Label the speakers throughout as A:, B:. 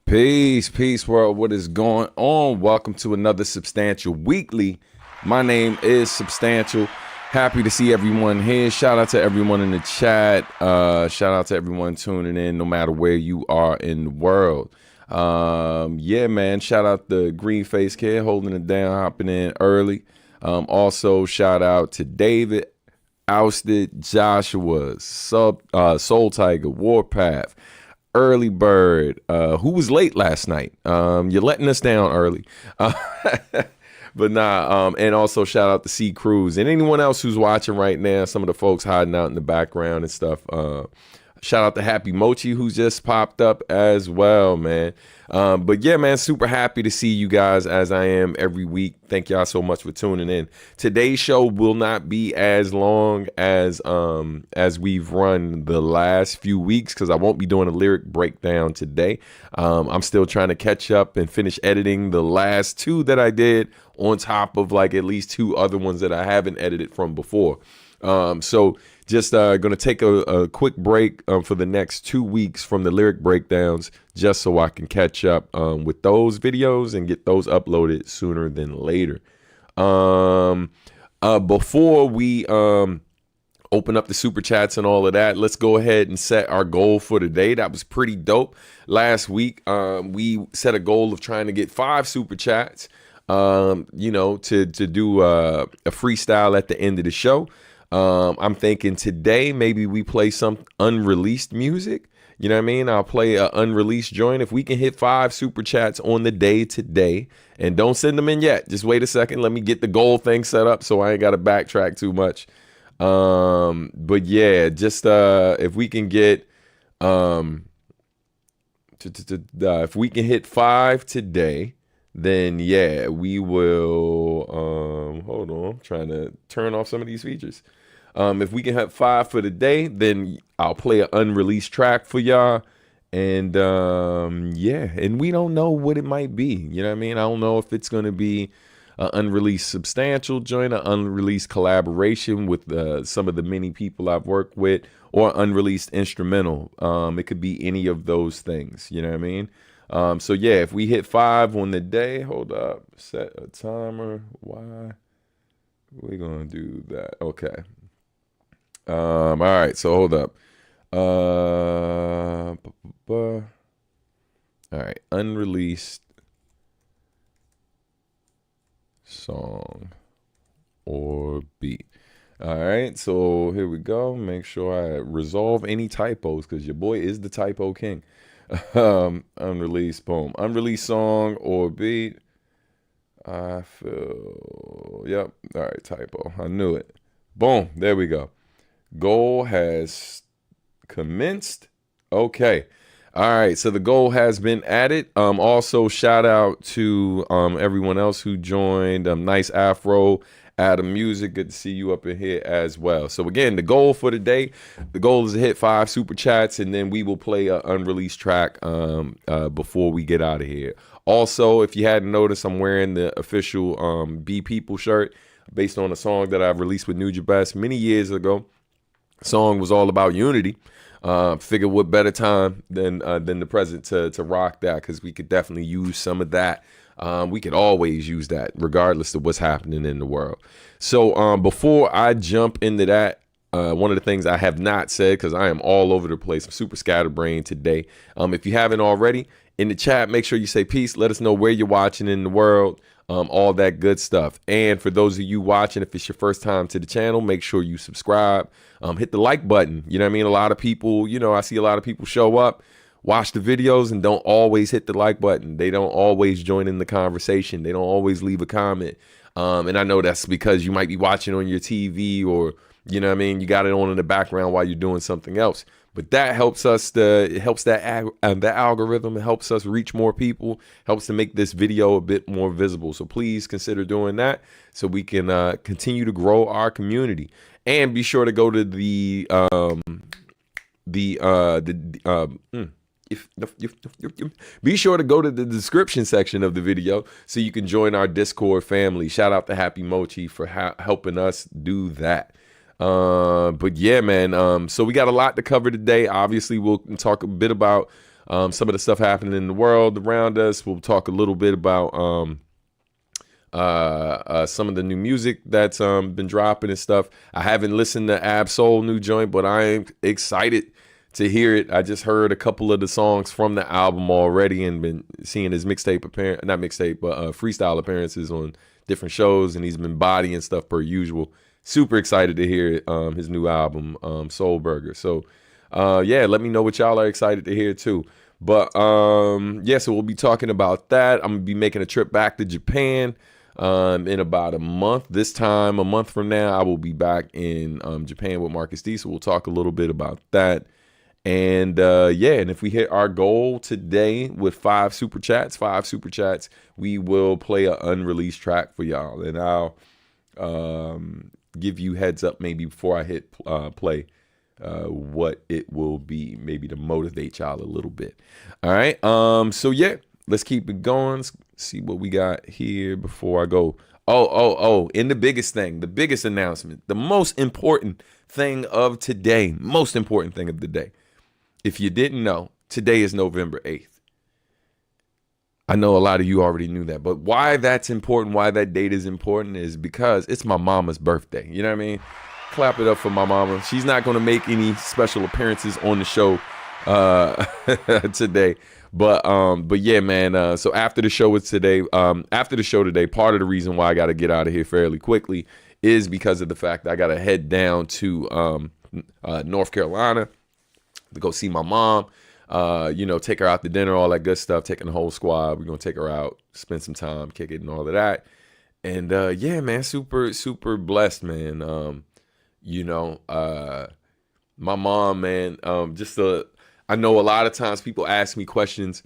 A: Peace, world. What is going on? Welcome to another Substantial Weekly. My name is Substantial. Happy to see everyone here. Shout out to everyone in the chat. Shout out to everyone tuning in, no matter where you are in the world. Yeah, man. Shout out the Green Face Kid holding it down, hopping in early. Also, shout out to David, Ousted, Joshua, Soul Tiger, Warpath, Early Bird, who was late last night. You're letting us down early. But nah, and also shout out to C Cruz and anyone else who's watching right now, some of the folks hiding out in the background and stuff. Shout out to Happy Mochi, who's just popped up as well, man. But yeah, man, super happy to see you guys as I am every week. Thank y'all so much for tuning in. Today's show will not be as long as we've run the last few weeks because I won't be doing a lyric breakdown today. I'm still trying to catch up and finish editing the last two that I did on top of like at least two other ones that I haven't edited from before. So just going to take a quick break for the next 2 weeks from the lyric breakdowns just so I can catch up with those videos and get those uploaded sooner than later. Before we open up the super chats and all of that, let's go ahead and set our goal for today. That was pretty dope. Last week, we set a goal of trying to get 5 super chats, to do a freestyle at the end of the show. I'm thinking today maybe we play some unreleased music. You know what I mean? I'll play an unreleased joint. If we can hit 5 super chats on the day today, and don't send them in yet. Just wait a second. Let me get the goal thing set up so I ain't got to backtrack too much. But yeah, just if we can get if we can hit 5 today, then yeah, we will. Hold on, I'm trying to turn off some of these features. If we can have 5 for the day, then I'll play an unreleased track for y'all. And yeah, and we don't know what it might be. You know what I mean? I don't know if it's gonna be an unreleased substantial joint, an unreleased collaboration with some of the many people I've worked with, or unreleased instrumental. It could be any of those things. You know what I mean? So yeah, if we hit 5 on the day, hold up, set a timer. Why? We're gonna do that. Okay. All right, so hold up. All right, unreleased song or beat. All right, so here we go. Make sure I resolve any typos because your boy is the typo king. Unreleased, boom. Unreleased song or beat. I feel, yep. All right, typo. I knew it. Boom, there we go. Goal has commenced. Okay. All right, so the goal has been added. Also, shout out to everyone else who joined. Nice Afro, Adam Music, good to see you up in here as well. So again, the goal for the day, the goal is to hit 5 super chats, and then we will play an unreleased track before we get out of here. Also, if you hadn't noticed, I'm wearing the official Be People shirt based on a song that I've released with Nuja Best many years ago. The song was all about unity. Figure what better time than the present to rock that, because we could definitely use some of that. We could always use that regardless of what's happening in the world. So before I jump into that, one of the things I have not said, because I am all over the place, I'm super scatterbrained today. If you haven't already, in the chat, make sure you say peace. Let us know where you're watching in the world. All that good stuff. And for those of you watching, if it's your first time to the channel, make sure you subscribe. Hit the like button. You know what I mean? A lot of people, I see a lot of people show up, watch the videos, and don't always hit the like button. They don't always join in the conversation. They don't always leave a comment. And I know that's because you might be watching on your TV, or, you know what I mean, you got it on in the background while you're doing something else. But that helps us it helps that algorithm. It helps us reach more people, helps to make this video a bit more visible. So please consider doing that so we can continue to grow our community. And be sure to go to be sure to go to the description section of the video so you can join our Discord family. Shout out to Happy Mochi for helping us do that. But yeah, man, so we got a lot to cover today. Obviously, we'll talk a bit about some of the stuff happening in the world around us. We'll talk a little bit about some of the new music that's been dropping and stuff. I haven't listened to Ab Soul new joint, but I am excited to hear it. I just heard a couple of the songs from the album already and been seeing his mixtape not mixtape, but freestyle appearances on different shows, and he's been bodying stuff per usual. Super excited to hear his new album, Soul Burger. So yeah, let me know what y'all are excited to hear too. But yeah, so we'll be talking about that. I'm gonna be making a trip back to Japan in about a month. This time, a month from now, I will be back in Japan with Marcus D. So we'll talk a little bit about that. And yeah, and if we hit our goal today with 5 super chats, we will play an unreleased track for y'all. And I'll give you heads up maybe before I hit play what it will be, maybe to motivate y'all a little bit. All right. So yeah, let's keep it going. Let's see what we got here before I go. And the biggest thing, the biggest announcement, the most important thing of today, most important thing of the day. If you didn't know, today is November 8th. I know a lot of you already knew that, but why that's important, why that date is important is because it's my mama's birthday. You know what I mean? Clap it up for my mama. She's not going to make any special appearances on the show today. But yeah, man. So after the show today, part of the reason why I got to get out of here fairly quickly is because of the fact that I got to head down to North Carolina to go see my mom, take her out to dinner, all that good stuff, taking the whole squad. We're going to take her out, spend some time, kick it and all of that. And yeah, man, super, super blessed, man. My mom, man, I know a lot of times people ask me questions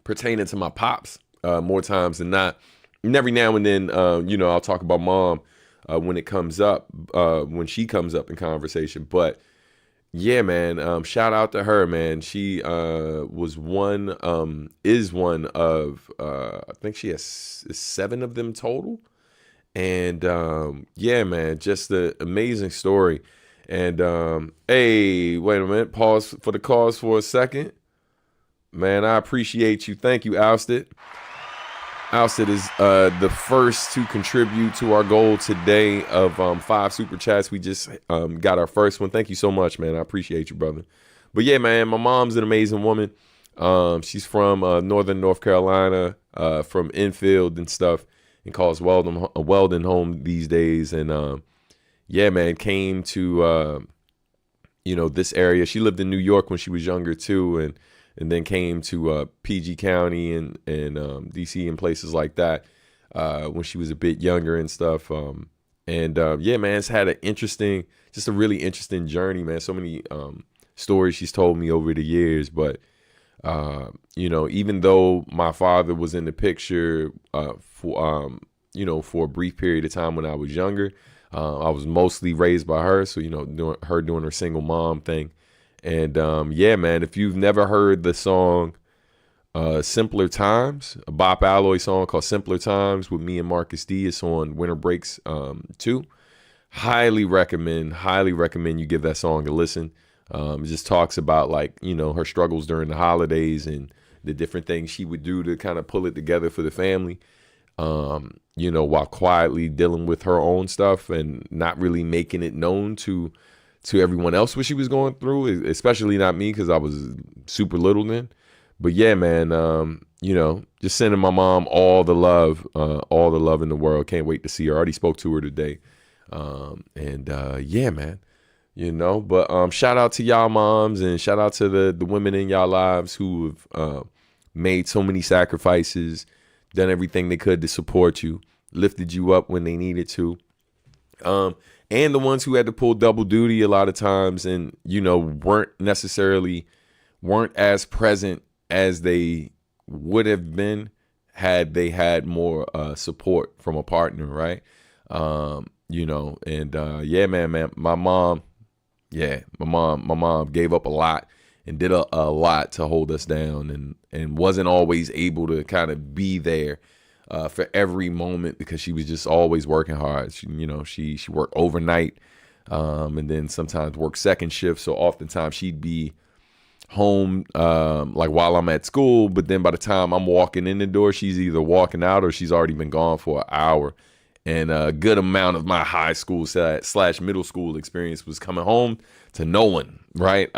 A: pertaining to my pops more times than not. And every now and then, I'll talk about mom when it comes up, when she comes up in conversation. But yeah, man, shout out to her, man. She is one of, I think she has 7 of them total. And yeah, man, just an amazing story. And hey, wait a minute, pause for the cause for a second. Man, I appreciate you. Thank you, Ousted. Ousted is the first to contribute to our goal today of 5 super chats. We just got our first one. Thank you so much, man. I appreciate you, brother. But yeah, man, my mom's an amazing woman. She's from northern North Carolina, from Enfield and stuff, and calls Weldon home these days. And yeah, man, came to this area. She lived in New York when she was younger too, and then came to PG County and DC and places like that when she was a bit younger and stuff. Yeah, man, it's had just a really interesting journey, man. So many stories she's told me over the years. But, even though my father was in the picture for a brief period of time when I was younger, I was mostly raised by her. So, doing her single mom thing. And yeah, man, if you've never heard the song Simpler Times, a Bop Alloy song called Simpler Times with me and Marcus D, it's on Winter Breaks 2. Highly recommend you give that song a listen. It just talks about her struggles during the holidays and the different things she would do to kind of pull it together for the family. While quietly dealing with her own stuff and not really making it known to everyone else what she was going through, especially not me because I was super little then. But yeah, man, just sending my mom all the love in the world. Can't wait to see her. I already spoke to her today. Yeah, man, but shout out to y'all moms and shout out to the women in y'all lives who have made so many sacrifices, done everything they could to support you, lifted you up when they needed to. And the ones who had to pull double duty a lot of times and, weren't as present as they would have been had they had more support from a partner, right? Yeah, man, my mom gave up a lot and did a lot to hold us down and wasn't always able to kind of be there for every moment because she was just always working hard. She worked overnight and then sometimes worked second shift. So oftentimes she'd be home like while I'm at school, but then by the time I'm walking in the door, she's either walking out or she's already been gone for an hour. And a good amount of my high school slash middle school experience was coming home to no one, right?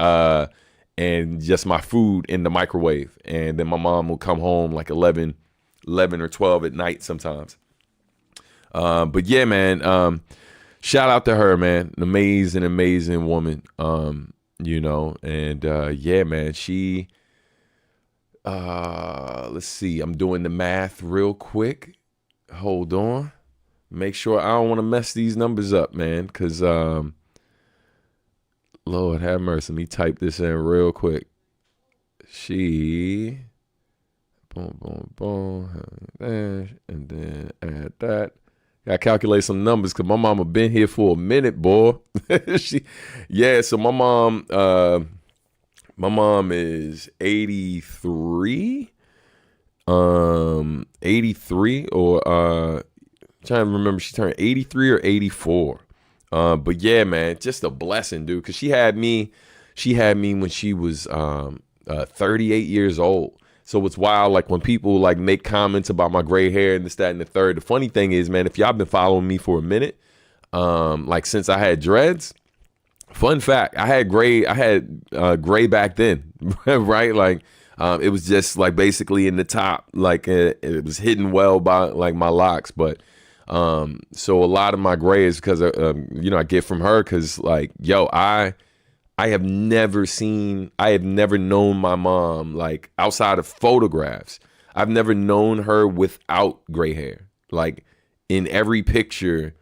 A: And just my food in the microwave. And then my mom will come home like 11 or 12 at night sometimes. But yeah, man, shout out to her, man. An amazing woman. You know, and yeah, man, she, let's see, I'm doing the math real quick. Hold on. Make sure I don't want to mess these numbers up, man, because Lord have mercy. Let me type this in real quick. She, boom, and then add that. Gotta calculate some numbers because my mama been here for a minute, boy. So my mom is 83. 83 or trying to remember, she turned 83 or 84. But yeah, man, just a blessing, dude. Cause she had me when she was 38 years old. So it's wild, like when people like make comments about my gray hair and this, that, and the third. The funny thing is, man, if y'all been following me for a minute, like since I had dreads, fun fact, I had gray gray back then, right? Like it was just like basically in the top, like it was hidden well by like my locks. But so a lot of my gray is because I get from her, because like, yo, I have never known my mom, like outside of photographs. I've never known her without gray hair. Like in every picture,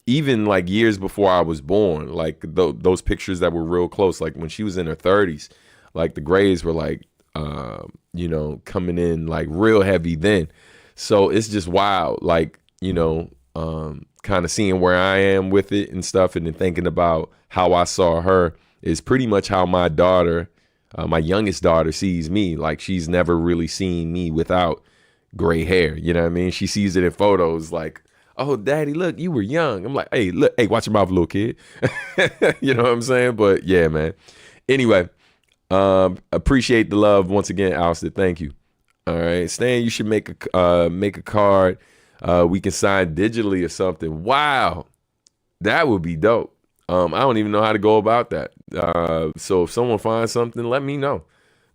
A: even like years before I was born, like those pictures that were real close, like when she was in her 30s, like the grays were like, coming in like real heavy then. So it's just wild, like, kind of seeing where I am with it and stuff, and then thinking about how I saw her is pretty much how my daughter, my youngest daughter, sees me. Like she's never really seen me without gray hair. You know what I mean? She sees it in photos like, oh, daddy, look, you were young. I'm like, hey, look, hey, watch your mouth, little kid. You know what I'm saying? But yeah, man. Anyway, appreciate the love once again, Alistair. Thank you. All right. Stan, you should make a card. We can sign digitally or something. Wow. That would be dope. I don't even know how to go about that. So if someone finds something, let me know.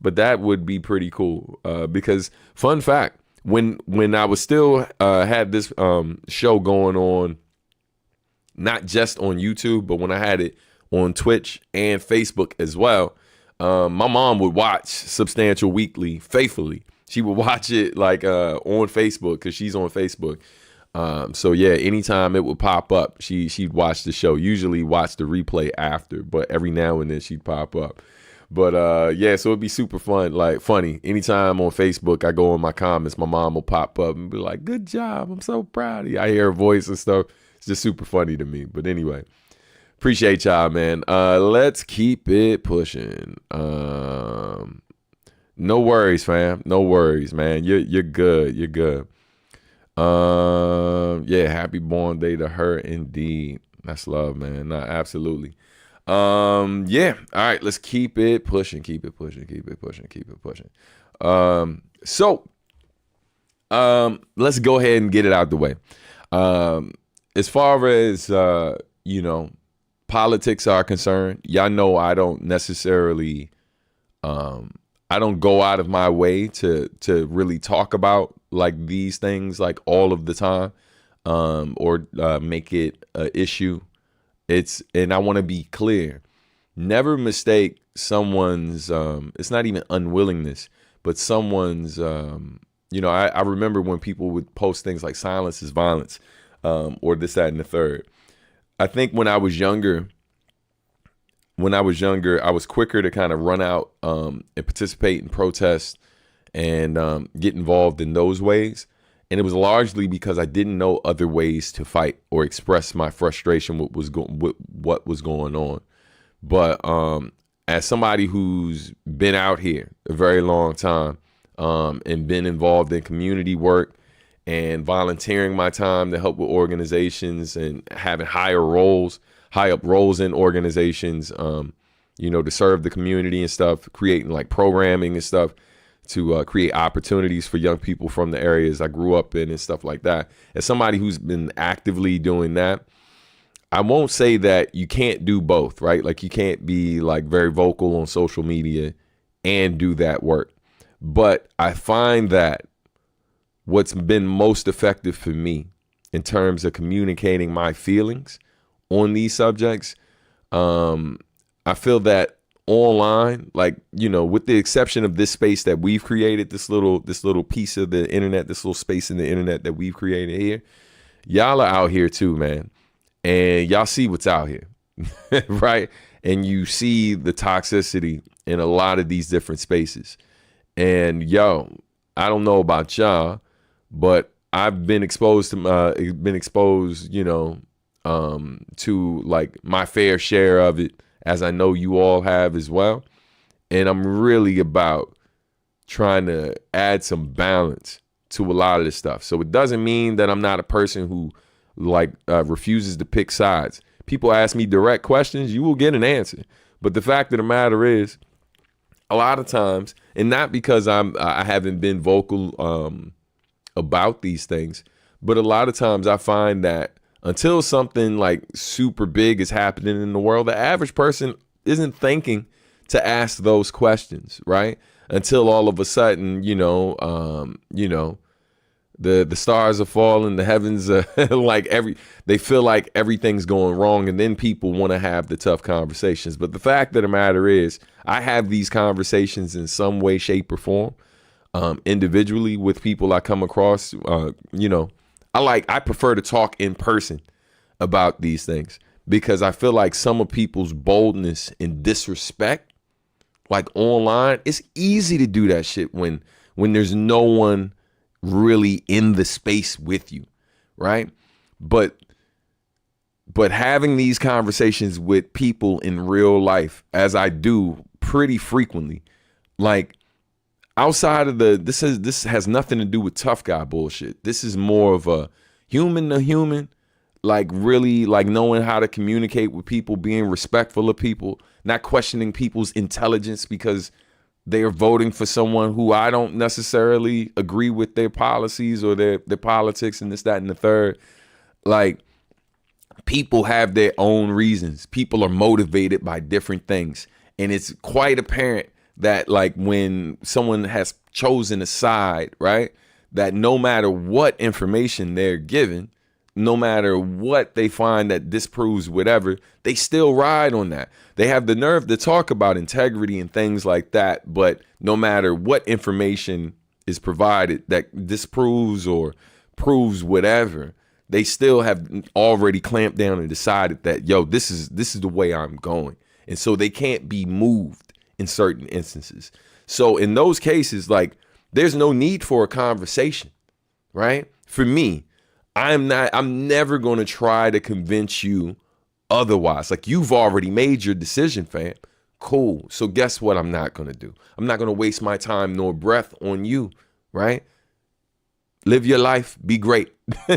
A: But that would be pretty cool. Because fun fact, when I was still had this show going on, not just on YouTube, but when I had it on Twitch and Facebook as well, my mom would watch Substantial Weekly faithfully. She would watch it like on Facebook, because she's on Facebook. So yeah, anytime it would pop up, she'd watch the show, usually watch the replay after, but every now and then she'd pop up. But yeah, so it'd be super fun, like funny. Anytime on Facebook I go in my comments, my mom will pop up and be like, good job, I'm so proud of you. I hear her voice and stuff. It's just super funny to me. But anyway, appreciate y'all, man. Let's keep it pushing. No worries, fam. No worries, man. You're good. You're good. Yeah, happy born day to her indeed. That's love, man. Nah, absolutely. Yeah. All right, let's keep it pushing. So let's go ahead and get it out the way. As far as politics are concerned, y'all know I don't necessarily I don't go out of my way to really talk about like these things like all of the time, or make it an issue. And I want to be clear. Never mistake someone's it's not even unwillingness, but someone's I remember when people would post things like silence is violence, or this, that, and the third. I think when I was younger, I was quicker to kind of run out and participate in protests and get involved in those ways. And it was largely because I didn't know other ways to fight or express my frustration with what was going on. But as somebody who's been out here a very long time and been involved in community work and volunteering my time to help with organizations and having high up roles in organizations, to serve the community and stuff, creating like programming and stuff to create opportunities for young people from the areas I grew up in and stuff like that. As somebody who's been actively doing that, I won't say that you can't do both, right? Like you can't be like very vocal on social media and do that work. But I find that what's been most effective for me in terms of communicating my feelings on these subjects, I feel that online, like, with the exception of this space that we've created, this little piece of the internet, this little space in the internet that we've created here, y'all are out here too, man. And y'all see what's out here, right? And you see the toxicity in a lot of these different spaces. And I don't know about y'all, but I've been exposed to, to like my fair share of it, as I know you all have as well. And I'm really about trying to add some balance to a lot of this stuff. So it doesn't mean that I'm not a person who refuses to pick sides. People ask me direct questions, you will get an answer. But the fact of the matter is, a lot of times, and not because I haven't been vocal about these things, but a lot of times I find that until something like super big is happening in the world, the average person isn't thinking to ask those questions, right? Until all of a sudden, the stars are falling, the heavens are they feel like everything's going wrong, and then people want to have the tough conversations. But the fact of the matter is, I have these conversations in some way, shape, or form, individually with people I come across. I prefer to talk in person about these things because I feel like some of people's boldness and disrespect, like online, it's easy to do that shit when there's no one really in the space with you, right? But having these conversations with people in real life, as I do pretty frequently, like outside of this has nothing to do with tough guy bullshit. This is more of a human to human, like really like knowing how to communicate with people, being respectful of people, not questioning people's intelligence because they are voting for someone who I don't necessarily agree with their policies or their politics and this, that, and the third. Like, people have their own reasons. People are motivated by different things. And it's quite apparent that like when someone has chosen a side, right, that no matter what information they're given, no matter what they find that disproves whatever, they still ride on that. They have the nerve to talk about integrity and things like that, but no matter what information is provided that disproves or proves whatever, they still have already clamped down and decided that, this is the way I'm going. And so they can't be moved in certain instances. So in those cases, like, there's no need for a conversation, right? For me, I'm never going to try to convince you otherwise. Like, you've already made your decision, fam. Cool. So guess what I'm not going to do? I'm not going to waste my time nor breath on you, right? Live your life. Be great.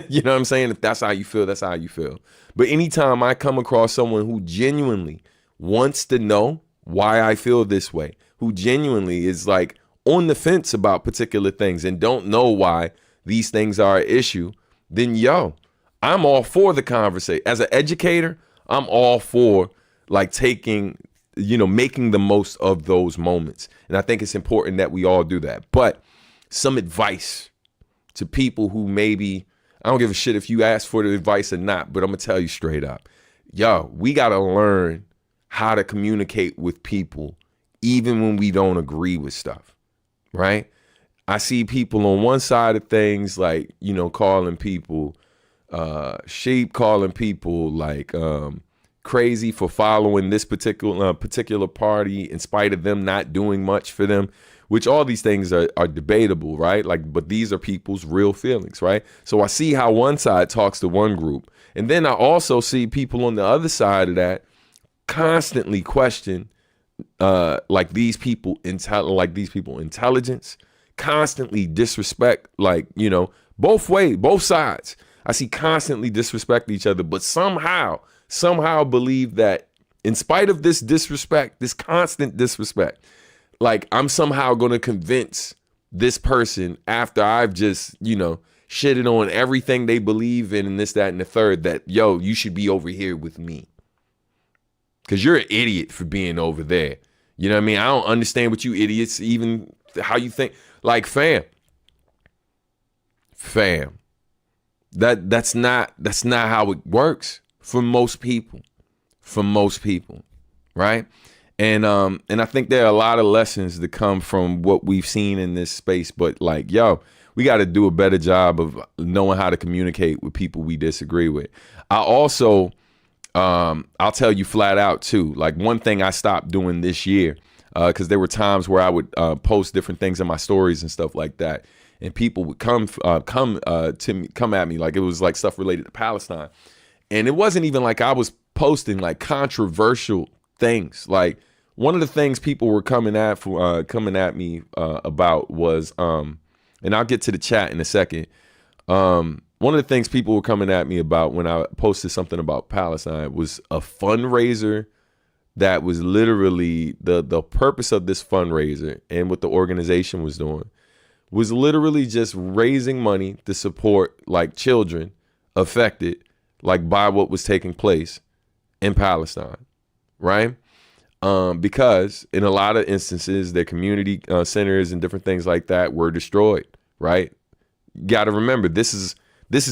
A: You know what I'm saying? If that's how you feel, that's how you feel. But anytime I come across someone who genuinely wants to know why I feel this way, who genuinely is like on the fence about particular things and don't know why these things are an issue, then I'm all for the conversation. As an educator, I'm all for like making the most of those moments. And I think it's important that we all do that. But some advice to people who maybe, I don't give a shit if you ask for the advice or not, but I'm gonna tell you straight up, we gotta learn how to communicate with people even when we don't agree with stuff, right? I see people on one side of things, like, calling people sheep, calling people like crazy for following this particular party in spite of them not doing much for them, which all these things are debatable, right? Like, but these are people's real feelings, right? So I see how one side talks to one group. And then I also see people on the other side of that constantly question like these people intelligence, constantly disrespect, like, both sides. I see constantly disrespect each other, but somehow believe that in spite of this disrespect, this constant disrespect, like I'm somehow going to convince this person after I've just, shitted on everything they believe in and this, that, and the third, that, yo, you should be over here with me. Because you're an idiot for being over there. You know what I mean? I don't understand what you idiots, even how you think. Like, fam. That's not how it works for most people. Right? And I think there are a lot of lessons that come from what we've seen in this space. But like, yo, we got to do a better job of knowing how to communicate with people we disagree with. I also, I'll tell you flat out too, like one thing I stopped doing this year, because there were times where I would post different things in my stories and stuff like that, and people would come at me like it was like stuff related to Palestine, and it wasn't even like I was posting like controversial things. Like one of the things people were coming at me about was, and I'll get to the chat in a second. One of the things people were coming at me about when I posted something about Palestine was a fundraiser that was literally the purpose of this fundraiser and what the organization was doing was literally just raising money to support like children affected like by what was taking place in Palestine, right? Because in a lot of instances, their community centers and different things like that were destroyed, right? You got to remember, this is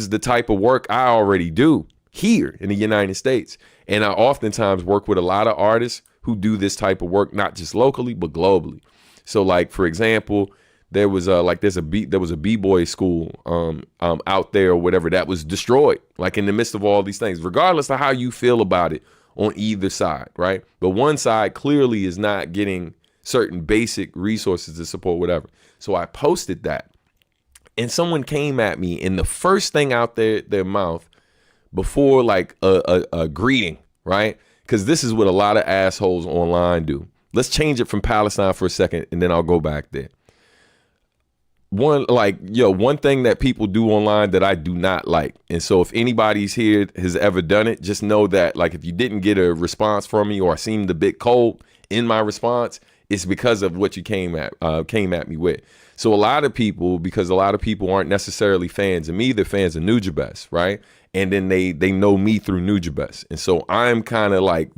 A: the type of work I already do here in the United States. And I oftentimes work with a lot of artists who do this type of work, not just locally, but globally. So like, for example, there was a b-boy school out there or whatever that was destroyed, like in the midst of all these things, regardless of how you feel about it on either side, right? But one side clearly is not getting certain basic resources to support whatever. So I posted that. And someone came at me, and the first thing out their mouth before like a greeting, right? Because this is what a lot of assholes online do. Let's change it from Palestine for a second, and then I'll go back there. One thing that people do online that I do not like. And so if anybody's here has ever done it, just know that like if you didn't get a response from me or I seemed a bit cold in my response, it's because of what you came at me with. So a lot of people, because a lot of people aren't necessarily fans of me, they're fans of Nujabes, right? And then they know me through Nujabes. And so I'm kind of like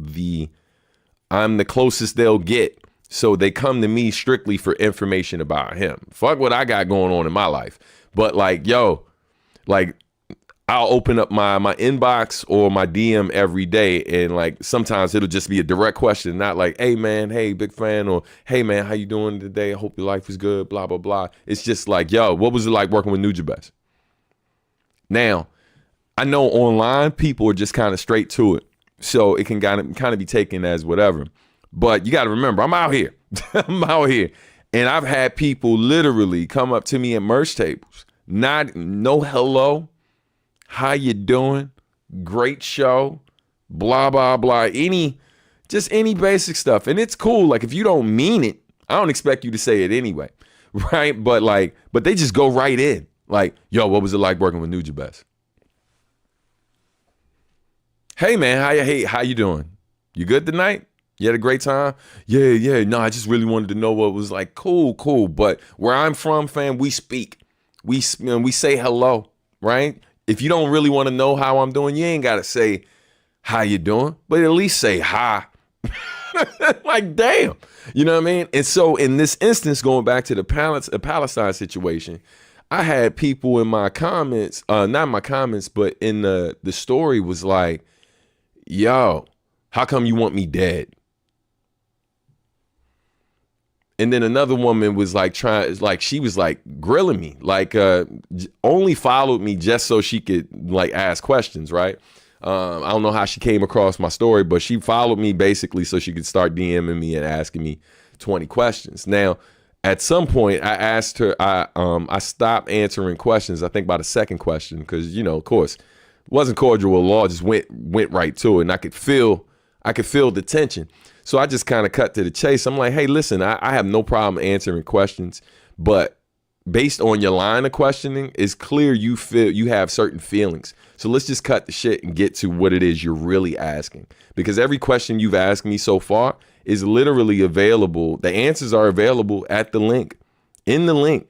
A: I'm the closest they'll get. So they come to me strictly for information about him. Fuck what I got going on in my life. But like, yo, like I'll open up my inbox or my DM every day. And like, sometimes it'll just be a direct question, not like, hey man, hey, big fan, or hey man, how you doing today? I hope your life is good, blah, blah, blah. It's just like, yo, what was it like working with Nujabes? Now, I know online people are just kind of straight to it. So it can kind of be taken as whatever. But you got to remember, I'm out here. I'm out here. And I've had people literally come up to me at merch tables. No hello. How you doing? Great show. Blah, blah, blah. Any basic stuff. And it's cool. Like if you don't mean it, I don't expect you to say it anyway. Right? But they just go right in. Like, yo, what was it like working with Nujabes? Hey man, how you doing? You good tonight? You had a great time? Yeah. No, I just really wanted to know what it was like. Cool. But where I'm from, fam, we speak. We say hello, right? If you don't really want to know how I'm doing, you ain't got to say how you doing, but at least say hi. Like, damn. You know what I mean? And so in this instance, going back to the Palestine situation, I had people in my comments, not my comments, but in the story was like, yo, how come you want me dead? And then another woman was like she was like grilling me, like only followed me just so she could like ask questions, right? I don't know how she came across my story, but she followed me basically so she could start DMing me and asking me 20 questions. Now, at some point, I asked her, I stopped answering questions, I think by the second question, because, of course, it wasn't cordial at all, just went right to it, and I could feel the tension. So I just kind of cut to the chase. I'm like, hey, listen, I have no problem answering questions, but based on your line of questioning, it's clear you feel you have certain feelings. So let's just cut the shit and get to what it is you're really asking. Because every question you've asked me so far is literally available. The answers are available at the link, in the link,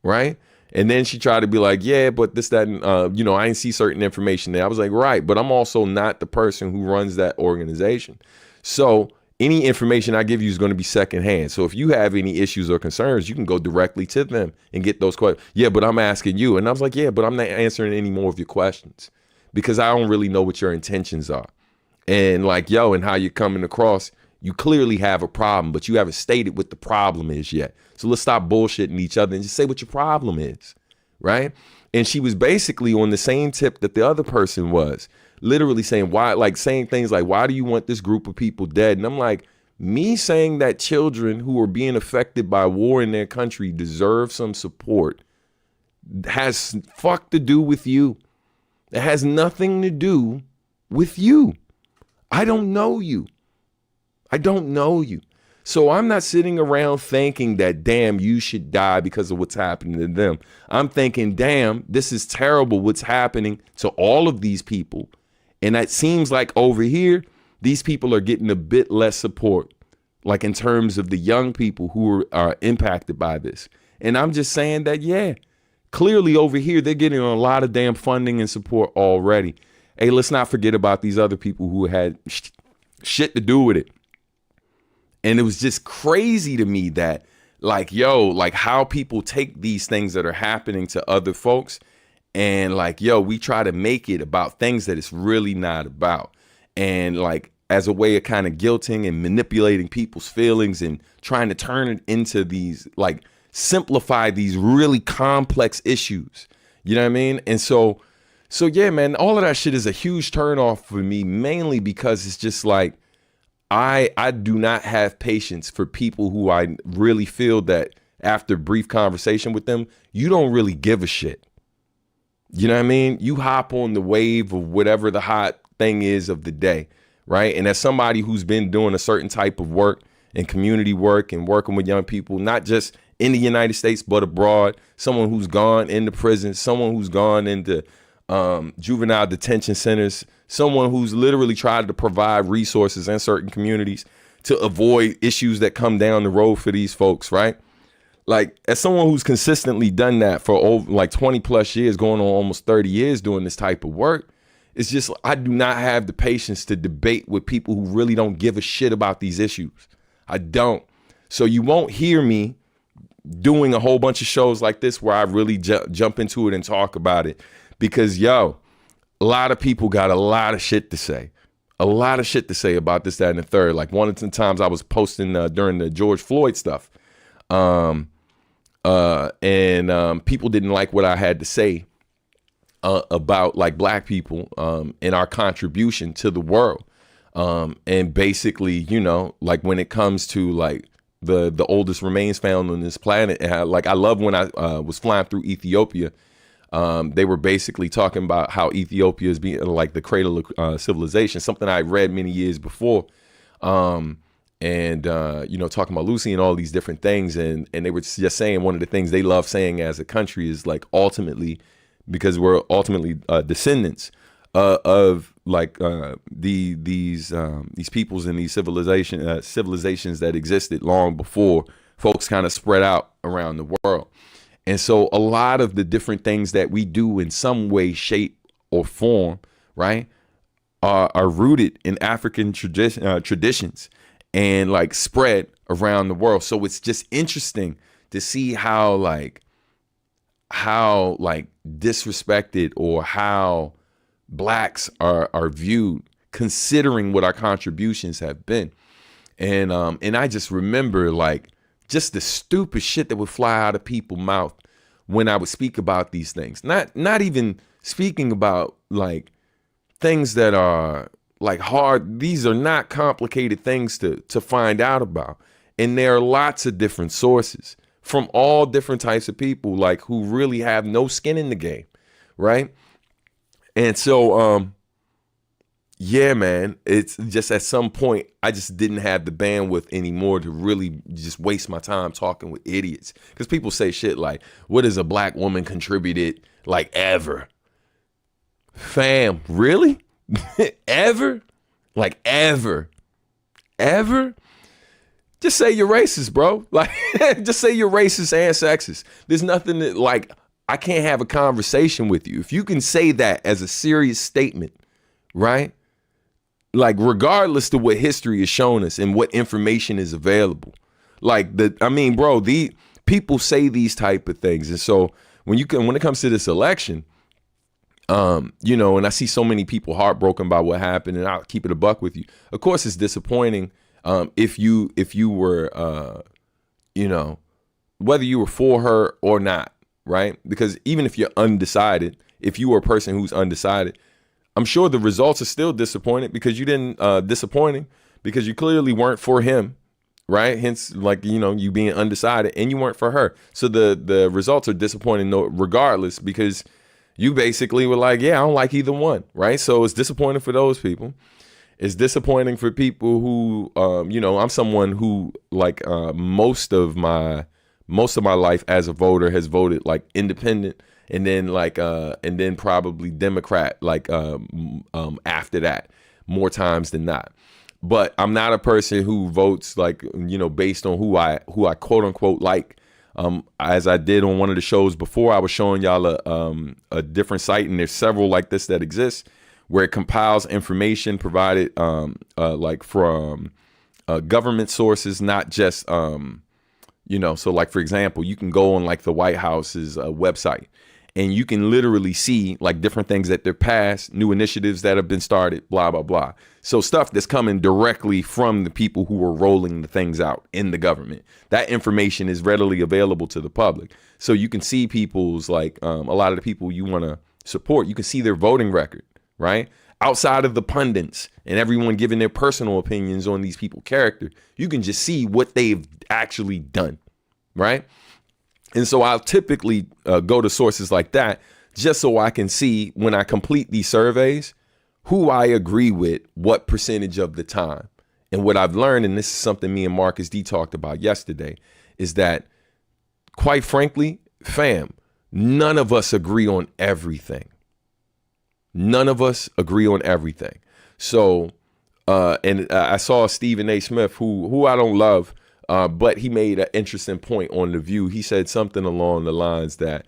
A: right? And then she tried to be like, yeah, but this, that, and, I didn't see certain information there. I was like, right, but I'm also not the person who runs that organization. So any information I give you is going to be secondhand. So if you have any issues or concerns, you can go directly to them and get those questions. Yeah, but I'm asking you. And I was like, yeah, but I'm not answering any more of your questions because I don't really know what your intentions are. And like, yo, and how you're coming across, you clearly have a problem, but you haven't stated what the problem is yet. So let's stop bullshitting each other and just say what your problem is, right? And she was basically on the same tip that the other person was, literally saying why, like saying things like, why do you want this group of people dead? And I'm like, me saying that children who are being affected by war in their country deserve some support has fuck to do with you. It has nothing to do with you. I don't know you. I don't know you. So I'm not sitting around thinking that, damn, you should die because of what's happening to them. I'm thinking, damn, this is terrible what's happening to all of these people. And it seems like over here, these people are getting a bit less support, like in terms of the young people who are impacted by this. And I'm just saying that, yeah, clearly over here, they're getting a lot of damn funding and support already. Hey, let's not forget about these other people who had shit to do with it. And it was just crazy to me that, like, yo, like how people take these things that are happening to other folks and like, yo, we try to make it about things that it's really not about. And like as a way of kind of guilting and manipulating people's feelings and trying to turn it into these, like simplify these really complex issues. You know what I mean? And so yeah, man, all of that shit is a huge turnoff for me, mainly because it's just like, I do not have patience for people who I really feel that after brief conversation with them, you don't really give a shit. You know what I mean? You hop on the wave of whatever the hot thing is of the day, right? And as somebody who's been doing a certain type of work and community work and working with young people, not just in the United States, but abroad, someone who's gone into prison, someone who's gone into juvenile detention centers, someone who's literally tried to provide resources in certain communities to avoid issues that come down the road for these folks, right? Like as someone who's consistently done that for over like 20 plus years, going on almost 30 years doing this type of work, it's just, I do not have the patience to debate with people who really don't give a shit about these issues. I don't. So you won't hear me doing a whole bunch of shows like this where I really jump into it and talk about it. Because, yo, a lot of people got a lot of shit to say. A lot of shit to say about this, that, and the third. Like one of the times I was posting during the George Floyd stuff. And people didn't like what I had to say about like black people and our contribution to the world. And basically, you know, like when it comes to like the oldest remains found on this planet, like I love when I was flying through Ethiopia. They were basically talking about how Ethiopia is being like the cradle of civilization, something I read many years before. Talking about Lucy and all these different things. And they were just saying one of the things they love saying as a country is like ultimately, because we're ultimately descendants of like these peoples and these civilizations that existed long before folks kind of spread out around the world. And so a lot of the different things that we do in some way, shape, or form, right, are rooted in African traditions and like spread around the world. So it's just interesting to see how disrespected or how blacks are viewed, considering what our contributions have been. And I just remember like just the stupid shit that would fly out of people's mouth when I would speak about these things. Not even speaking about like things that are like hard. These are not complicated things to find out about. And there are lots of different sources from all different types of people, like who really have no skin in the game, right? And so, Yeah, man. It's just at some point I just didn't have the bandwidth anymore to really just waste my time talking with idiots. Because people say shit like, "What has a black woman contributed like ever?" Fam, really? Ever? Like ever? Ever? Just say you're racist, bro. Like, just say you're racist and sexist. There's nothing that, like, I can't have a conversation with you. If you can say that as a serious statement, right? Like, regardless to what history has shown us and what information is available. Like, bro, the people say these type of things. And so when it comes to this election, and I see so many people heartbroken by what happened, and I'll keep it a buck with you. Of course, it's disappointing if you were, whether you were for her or not, right? Because even if you're undecided, if you were a person who's undecided, I'm sure the results are still disappointing because you because you clearly weren't for him, right? Hence, like, you being undecided, and you weren't for her. So the results are disappointing regardless, because you basically were like, yeah, I don't like either one, right? So it's disappointing for those people. It's disappointing for people who, I'm someone who, like, most of my life as a voter has voted like independent, and then probably Democrat, like, after that, more times than not. But I'm not a person who votes like, based on who I quote unquote like. As I did on one of the shows before, I was showing y'all a different site, and there's several like this that exist, where it compiles information provided like from government sources, not just so, like, for example, you can go on like the White House's website, and you can literally see like different things that they're passed, new initiatives that have been started, blah, blah, blah. So stuff that's coming directly from the people who are rolling the things out in the government. That information is readily available to the public. So you can see people's, like, a lot of the people you want to support, you can see their voting record, right? Outside of the pundits and everyone giving their personal opinions on these people's character, you can just see what they've actually done, right? And so I'll typically go to sources like that just so I can see, when I complete these surveys, who I agree with what percentage of the time. And what I've learned, and this is something me and Marcus D talked about yesterday, is that, quite frankly, fam, none of us agree on everything. None of us agree on everything. So, I saw Stephen A. Smith, who I don't love, but he made an interesting point on The View. He said something along the lines that,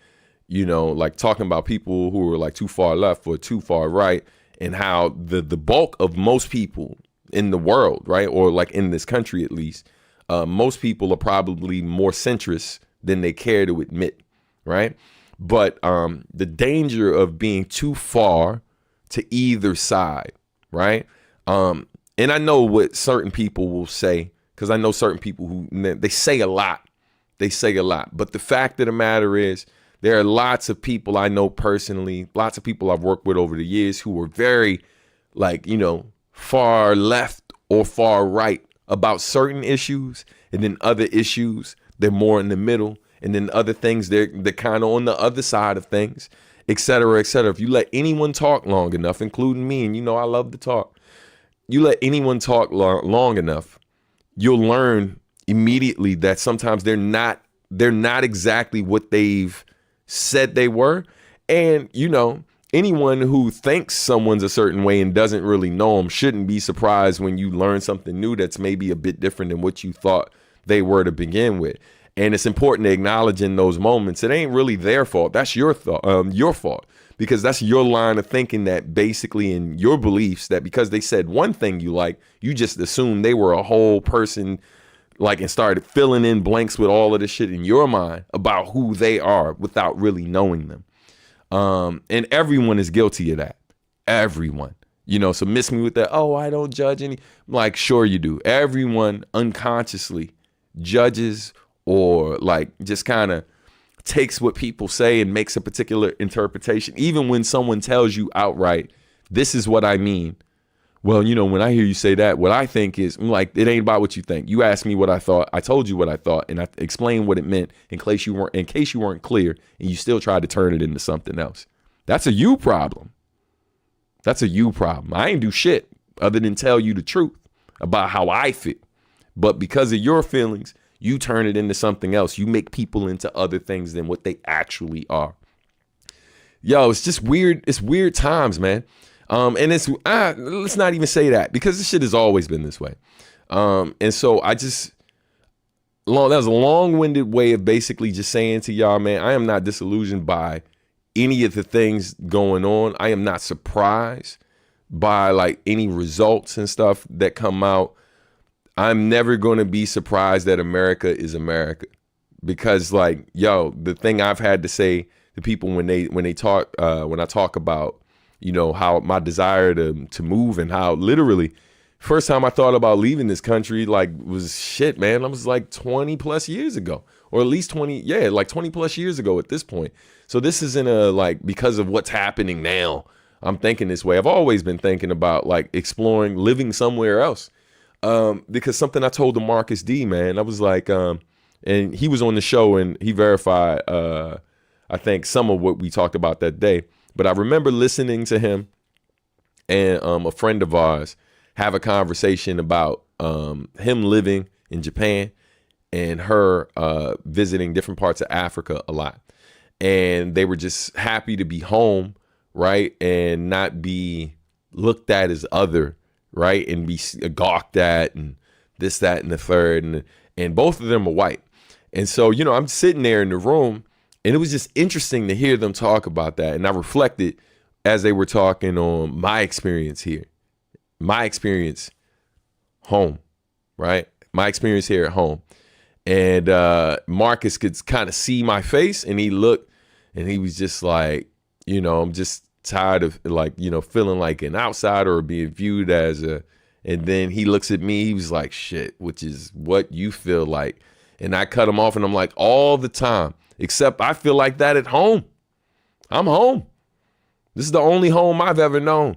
A: like, talking about people who are like too far left or too far right, and how the bulk of most people in the world, right, or like in this country at least, most people are probably more centrist than they care to admit, right? But the danger of being too far to either side, right? And I know what certain people will say, because I know certain people who, they say a lot. They say a lot. But the fact of the matter is, there are lots of people I know personally, lots of people I've worked with over the years who were very, like, far left or far right about certain issues. And then other issues, they're more in the middle. And then other things, they're kind of on the other side of things, et cetera, et cetera. If you let anyone talk long enough, including me, and I love to talk, you let anyone talk long enough, you'll learn immediately that sometimes they're not exactly what they've said they were. And, anyone who thinks someone's a certain way and doesn't really know them shouldn't be surprised when you learn something new that's maybe a bit different than what you thought they were to begin with. And it's important to acknowledge in those moments, it ain't really their fault. That's your fault, because that's your line of thinking, that basically in your beliefs, that because they said one thing you like, you just assume they were a whole person, like, and started filling in blanks with all of this shit in your mind about who they are without really knowing them. And everyone is guilty of that. Everyone. So miss me with that, oh, I don't judge any. Like, sure you do. Everyone unconsciously judges, or like just kind of takes what people say and makes a particular interpretation, even when someone tells you outright, this is what I mean. Well, when I hear you say that, what I think is, like, it ain't about what you think. You asked me what I thought. I told you what I thought, and I explained what it meant in case you weren't clear, and you still tried to turn it into something else. That's a you problem. That's a you problem. I ain't do shit other than tell you the truth about how I feel. But because of your feelings, you turn it into something else. You make people into other things than what they actually are. Yo, it's just weird. It's weird times, man. And it's let's not even say that, because this shit has always been this way. And so I just that was a long-winded way of basically just saying to y'all, man, I am not disillusioned by any of the things going on. I am not surprised by like any results and stuff that come out. I'm never going to be surprised that America is America, because like, yo, the thing I've had to say to people when I talk about, you know, how my desire to move, and how literally first time I thought about leaving this country, like, was shit, man. I was like 20 plus years ago, or at least 20 plus years ago at this point. So this isn't because of what's happening now, I'm thinking this way. I've always been thinking about like exploring, living somewhere else. Because something I told to Marcus D, man, I was like, and he was on the show and he verified, I think some of what we talked about that day. But I remember listening to him and a friend of ours have a conversation about him living in Japan and her visiting different parts of Africa a lot. And they were just happy to be home, right? And not be looked at as other, right? And be gawked at and this, that, and the third. And both of them are white. And so, you know, I'm sitting there in the room, and it was just interesting to hear them talk about that. And I reflected as they were talking on my experience here, my experience home, right? My experience here at home. And Marcus could kind of see my face, and he looked, and he was just like, you know, I'm just tired of like, you know, feeling like an outsider or being viewed as a, and then he looks at me, he was like, shit, which is what you feel like. And I cut him off, and I'm like, all the time, except I feel like that at home. I'm home. This is the only home I've ever known.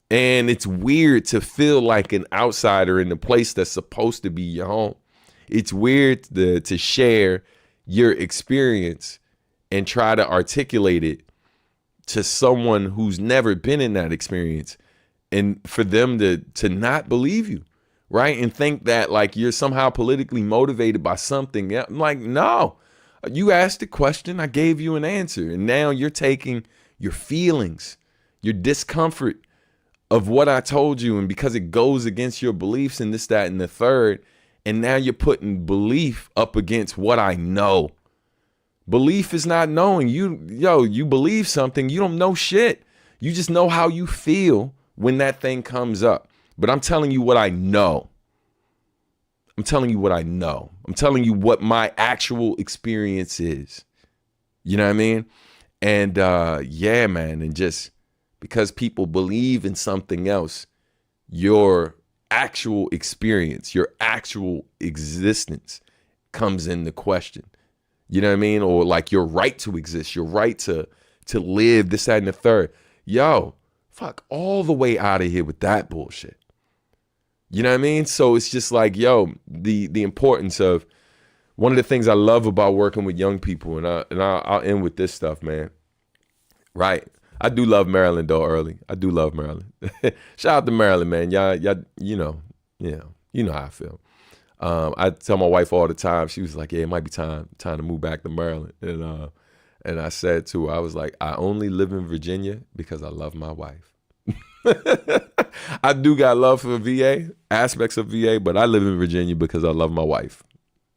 A: And it's weird to feel like an outsider in the place that's supposed to be your home. It's weird to share your experience and try to articulate it to someone who's never been in that experience, and for them to not believe you, right? And think that like you're somehow politically motivated by something. I'm like, no, you asked a question, I gave you an answer, and now you're taking your feelings, your discomfort of what I told you, and because it goes against your beliefs and this, that, and the third, and now you're putting belief up against what I know. Belief is not knowing. You believe something, you don't know shit. You just know how you feel when that thing comes up. But I'm telling you what I know. I'm telling you what I know. I'm telling you what my actual experience is. You know what I mean? And yeah, man, and just because people believe in something else, your actual experience, your actual existence comes into question. You know what I mean? Or like your right to exist, your right to live, this, that, and the third. Yo, fuck all the way out of here with that bullshit. You know what I mean? So it's just like, yo, the importance of, one of the things I love about working with young people, and I'll end with this stuff, man. Right. I do love Maryland though, early. I do love Maryland. Shout out to Maryland, man. Y'all, you know how I feel. I tell my wife all the time, she was like, yeah, it might be time to move back to Maryland. And I said to her, I was like, I only live in Virginia because I love my wife. I do got love for VA, aspects of VA, but I live in Virginia because I love my wife.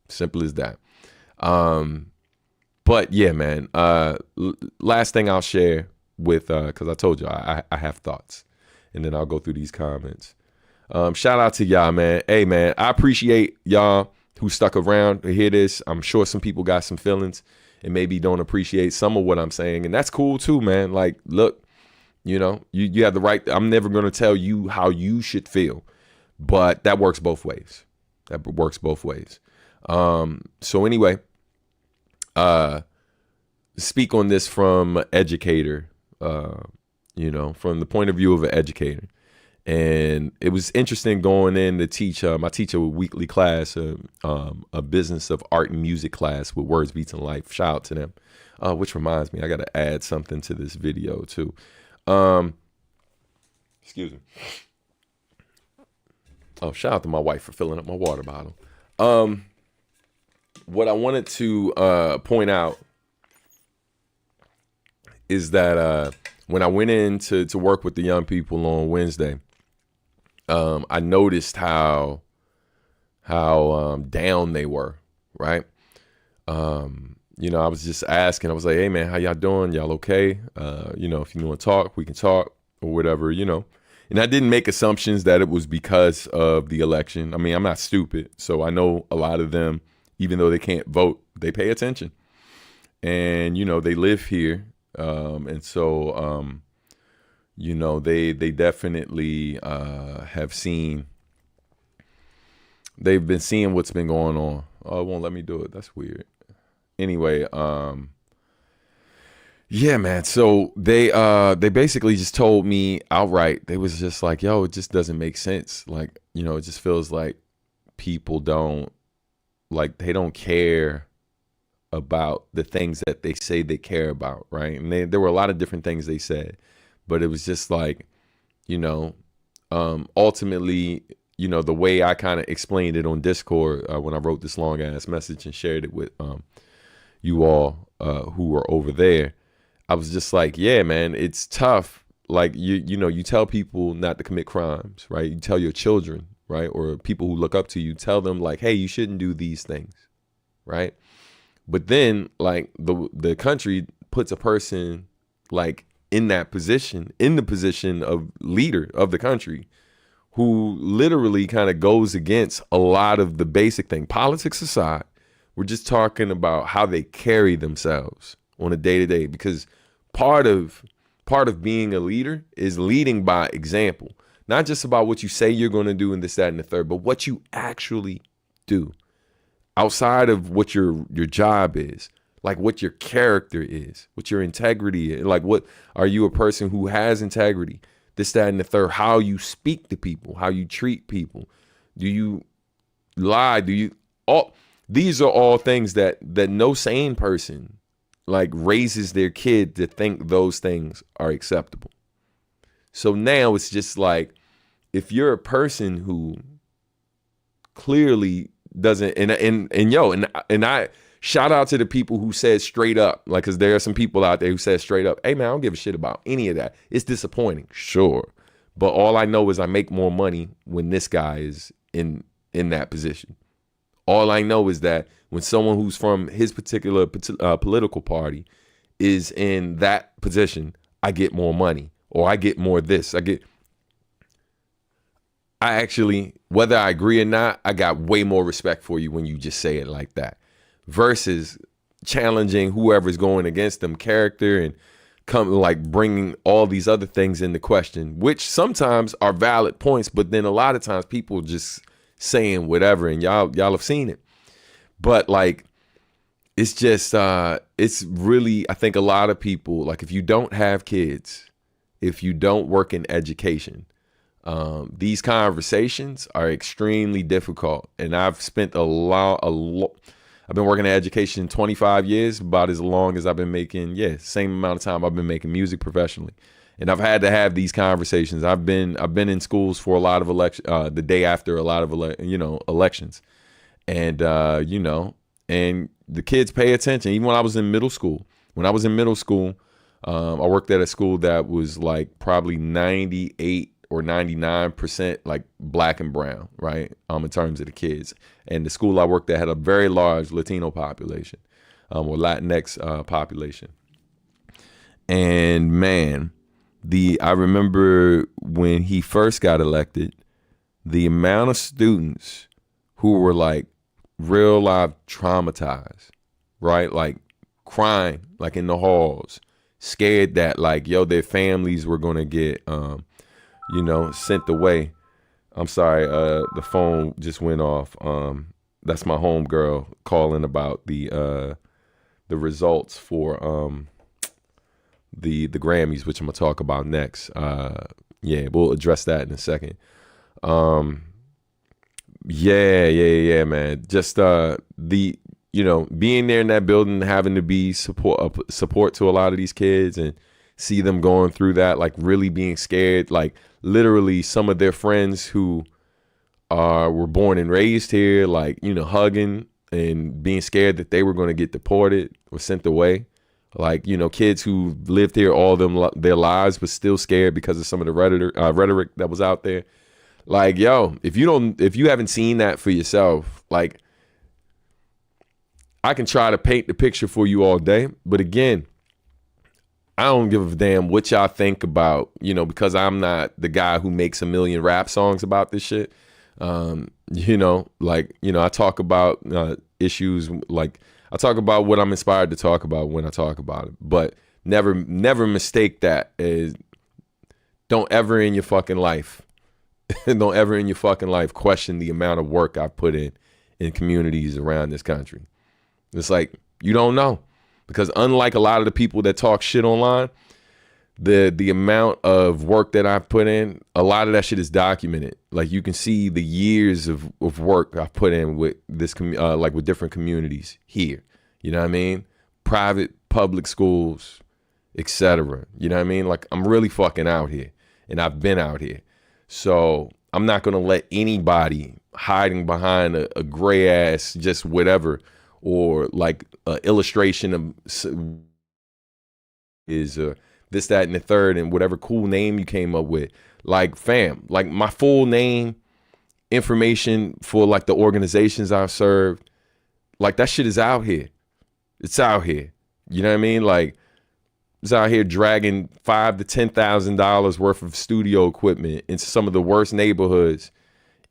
A: Simple as that. But yeah, man, last thing I'll share with, because I told you I have thoughts, and then I'll go through these comments. Shout out to y'all, man. Hey, man, I appreciate y'all who stuck around to hear this. I'm sure some people got some feelings and maybe don't appreciate some of what I'm saying, and that's cool too, man. Like, look, you know, you have the right. I'm never going to tell you how you should feel, but that works both ways. That works both ways. So anyway, speak on this from an educator, you know, from the point of view of an educator. And it was interesting going in to teach. I teach a weekly class, a business of art and music class with Words, Beats, and Life. Shout out to them. Which reminds me, I got to add something to this video too. Excuse me. Oh, shout out to my wife for filling up my water bottle. What I wanted to point out is that when I went in to work with the young people on Wednesday, I noticed how down they were, right? I was just asking. I was like, "Hey, man, how y'all doing? Y'all okay? If you want to talk, we can talk or whatever, And I didn't make assumptions that it was because of the election. I mean, I'm not stupid, so I know a lot of them, even though they can't vote, they pay attention, and they live here, and so they definitely have seen. They've been seeing what's been going on. Oh, it won't let me do it. That's weird. Anyway, yeah, man. So they basically just told me outright. They was just like, yo, it just doesn't make sense. Like, it just feels like people don't care about the things that they say they care about, right? And there were a lot of different things they said, but it was just like, ultimately, the way I kind of explained it on Discord when I wrote this long ass message and shared it with you all who were over there. I was just like, yeah, man, it's tough. Like you tell people not to commit crimes, right? You tell your children, right? Or people who look up to you, tell them like, hey, you shouldn't do these things, right? But then like the country puts a person like in the position of leader of the country, who literally kind of goes against a lot of the basic thing. Politics aside, we're just talking about how they carry themselves on a day-to-day, because part of being a leader is leading by example, not just about what you say you're going to do and this, that, and the third, but what you actually do outside of what your job is, like what your character is, what your integrity is. Like, what are you a person who has integrity? This, that, and the third, how you speak to people, how you treat people. Do you lie? These are all things that no sane person like raises their kid to think those things are acceptable. So now it's just like, if you're a person who clearly doesn't, and I shout out to the people who said straight up, like, because there are some people out there who said straight up, hey man, I don't give a shit about any of that. It's disappointing, sure, but all I know is I make more money when this guy is in that position. All I know is that when someone who's from his particular political party is in that position, I get more money, or I get more this. I actually, whether I agree or not, I got way more respect for you when you just say it like that, versus challenging whoever's going against them character and bringing all these other things into question, which sometimes are valid points, but then a lot of times people just saying whatever, and y'all have seen it. But like, it's just it's really, I think a lot of people, like, if you don't have kids, if you don't work in education, these conversations are extremely difficult. And I've spent I've been working in education 25 years, about as long as I've been making, same amount of time I've been making music professionally. And I've had to have these conversations. I've been in schools for a lot of the day after a lot of elections, and and the kids pay attention. Even when I was in middle school, I worked at a school that was like probably 98 or 99% like black and brown, right? In terms of the kids, and the school I worked at had a very large Latino population, or Latinx population, and man. I remember when he first got elected, the amount of students who were like real life traumatized, right? Like crying, like in the halls, scared that like, their families were going to get, sent away. I'm sorry. The phone just went off. That's my homegirl calling about the results for, the Grammys, which I'm gonna talk about next. We'll address that in a second. Man. Just being there in that building, having to be support to a lot of these kids, and see them going through that, like really being scared, like literally some of their friends who were born and raised here, like, you know, hugging and being scared that they were going to get deported or sent away. Like, you know, kids who lived here all their lives, but still scared because of some of the rhetoric that was out there. Like, yo, if you haven't seen that for yourself, like, I can try to paint the picture for you all day, but again, I don't give a damn what y'all think about, you know, because I'm not the guy who makes a million rap songs about this shit. You know, like, you know, I talk about issues, like I talk about what I'm inspired to talk about when I talk about it, but never mistake that as don't ever in your fucking life, don't ever in your fucking life question the amount of work I've put in communities around this country. It's like, you don't know, because unlike a lot of the people that talk shit online, the amount of work that I've put in, a lot of that shit is documented. Like, you can see the years of work I've put in with this, like with different communities here. You know what I mean? Private, public schools, etc. You know what I mean? Like, I'm really fucking out here, and I've been out here. So I'm not gonna let anybody hiding behind a gray ass just whatever, or like an illustration of is this, that, and the third, and whatever cool name you came up with. Like, fam, like my full name, information for like the organizations I've served, like that shit is out here. It's out here. You know what I mean? Like, it's out here dragging $5,000 to $10,000 worth of studio equipment into some of the worst neighborhoods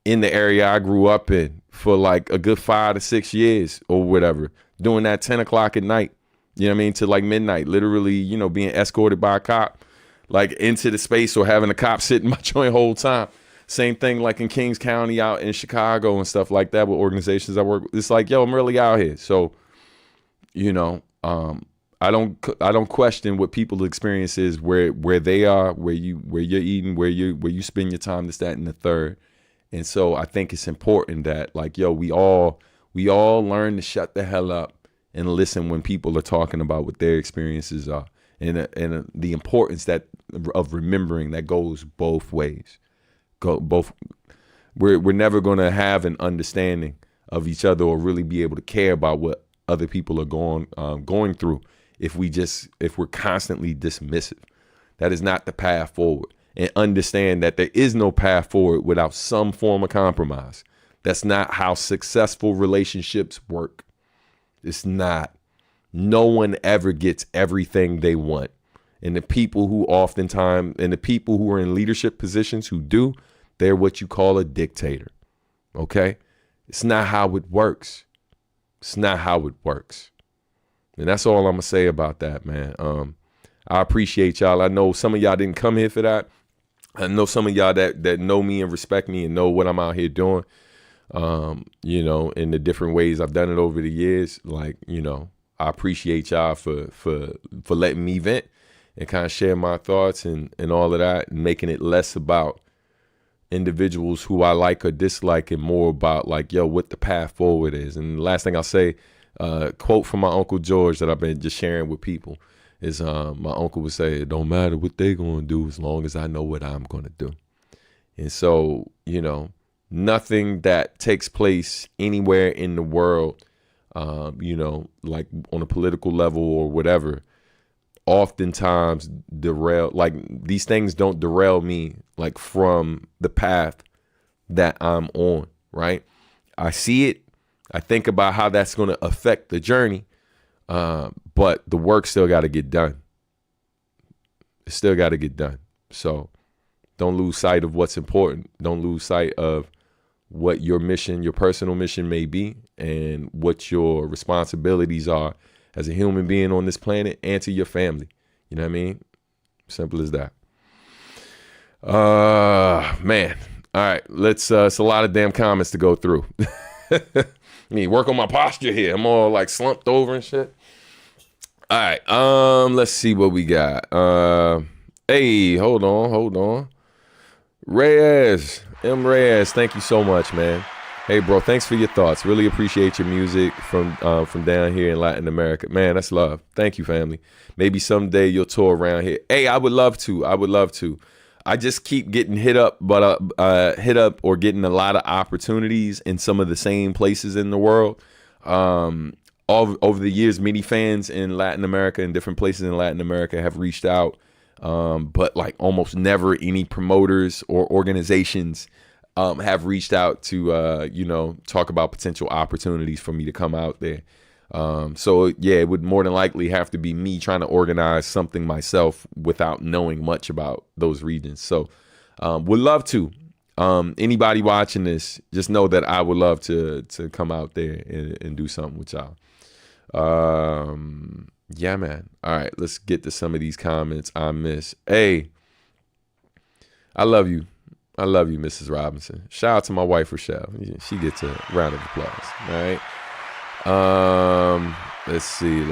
A: in the area I grew up in for like a good 5 to 6 years or whatever, doing that 10 o'clock at night, you know what I mean, to like midnight, literally, you know, being escorted by a cop, like into the space, or having a cop sit in my joint whole time. Same thing like in Kings County out in Chicago and stuff like that with organizations I work with. It's like, yo, I'm really out here. So, you know, I don't question what people's experience is, where they are, where you're eating, where you spend your time, this, that, and the third. And so I think it's important that, like, yo, we all learn to shut the hell up and listen when people are talking about what their experiences are, and the importance of remembering that goes both ways. We're never going to have an understanding of each other or really be able to care about what other people are going through if we're constantly dismissive. That is not the path forward. And understand that there is no path forward without some form of compromise. That's not how successful relationships work. It's not. No one ever gets everything they want. And the people who are in leadership positions who do, they're what you call a dictator. Okay? It's not how it works. It's not how it works. And that's all I'm going to say about that, man. I appreciate y'all. I know some of y'all didn't come here for that. I know some of y'all that know me and respect me and know what I'm out here doing, you know, in the different ways I've done it over the years. Like, you know, I appreciate y'all for letting me vent and kind of share my thoughts and all of that, and making it less about individuals who I like or dislike and more about, like, yo, what the path forward is. And the last thing I'll say, quote from my Uncle George that I've been just sharing with people, is my uncle would say, it don't matter what they gonna do as long as I know what I'm gonna do. And so, you know, nothing that takes place anywhere in the world, you know, like on a political level or whatever, oftentimes these things don't derail me, like, from the path that I'm on, right? I see it, I think about how that's gonna affect the journey, but the work still got to get done. It still got to get done. So don't lose sight of what's important. Don't lose sight of what your mission, your personal mission may be, and what your responsibilities are as a human being on this planet and to your family. You know what I mean? Simple as that. Man. All right. It's a lot of damn comments to go through. I mean, work on my posture here. I'm all like slumped over and shit. All right, let's see what we got. Hey, hold on. Reyes, thank you so much, man. Hey, bro, thanks for your thoughts. Really appreciate your music from down here in Latin America. Man, that's love. Thank you, family. Maybe someday you'll tour around here. Hey, I would love to. I would love to. I just keep getting hit up, but hit up or getting a lot of opportunities in some of the same places in the world. All over the years, many fans in Latin America and different places in Latin America have reached out, but like almost never any promoters or organizations have reached out to talk about potential opportunities for me to come out there. So yeah, it would more than likely have to be me trying to organize something myself without knowing much about those regions. So would love to. Anybody watching this, just know that I would love to come out there and do something with y'all. Yeah, man. All right, let's get to some of these comments I missed. Hey, I love you. I love you, Mrs. Robinson. Shout out to my wife, Rochelle. She gets a round of applause. All right. Let's see.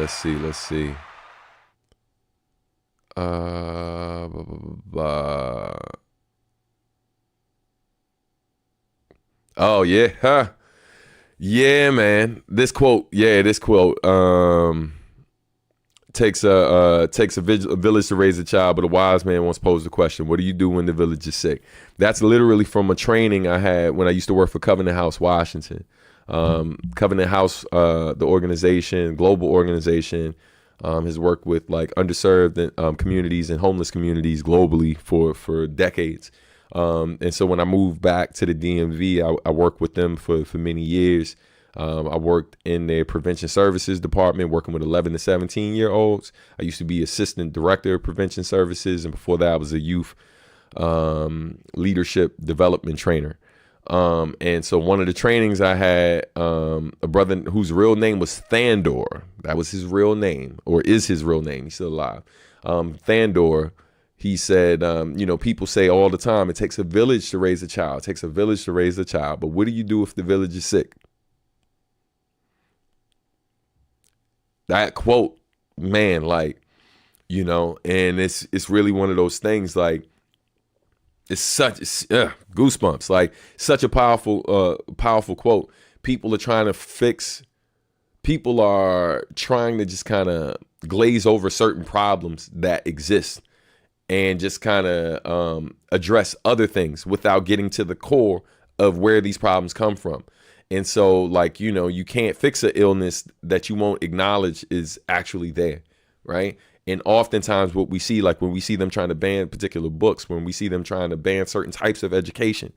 A: Blah, blah, blah. Oh yeah, huh? Yeah, man. This quote. Takes a village to raise a child, but a wise man once posed the question, what do you do when the village is sick? That's literally from a training I had when I used to work for Covenant House, Washington. Covenant House, the organization, global organization, has worked with like underserved communities and homeless communities globally for decades. And so when I moved back to the DMV, I worked with them for many years. I worked in their prevention services department, working with 11 to 17-year-olds. I used to be assistant director of prevention services, and before that, I was a youth leadership development trainer. And so one of the trainings I had, a brother whose real name was Thandor. That was his real name, or is his real name. He's still alive. Thandor. He said, people say all the time, it takes a village to raise a child. It takes a village to raise a child. But what do you do if the village is sick? That quote, man, and it's really one of those things, like, it's goosebumps, like such a powerful quote. People are trying to just kind of glaze over certain problems that exist and just kind of address other things without getting to the core of where these problems come from. And so, you can't fix an illness that you won't acknowledge is actually there, right? And oftentimes what we see, like when we see them trying to ban particular books, when we see them trying to ban certain types of education,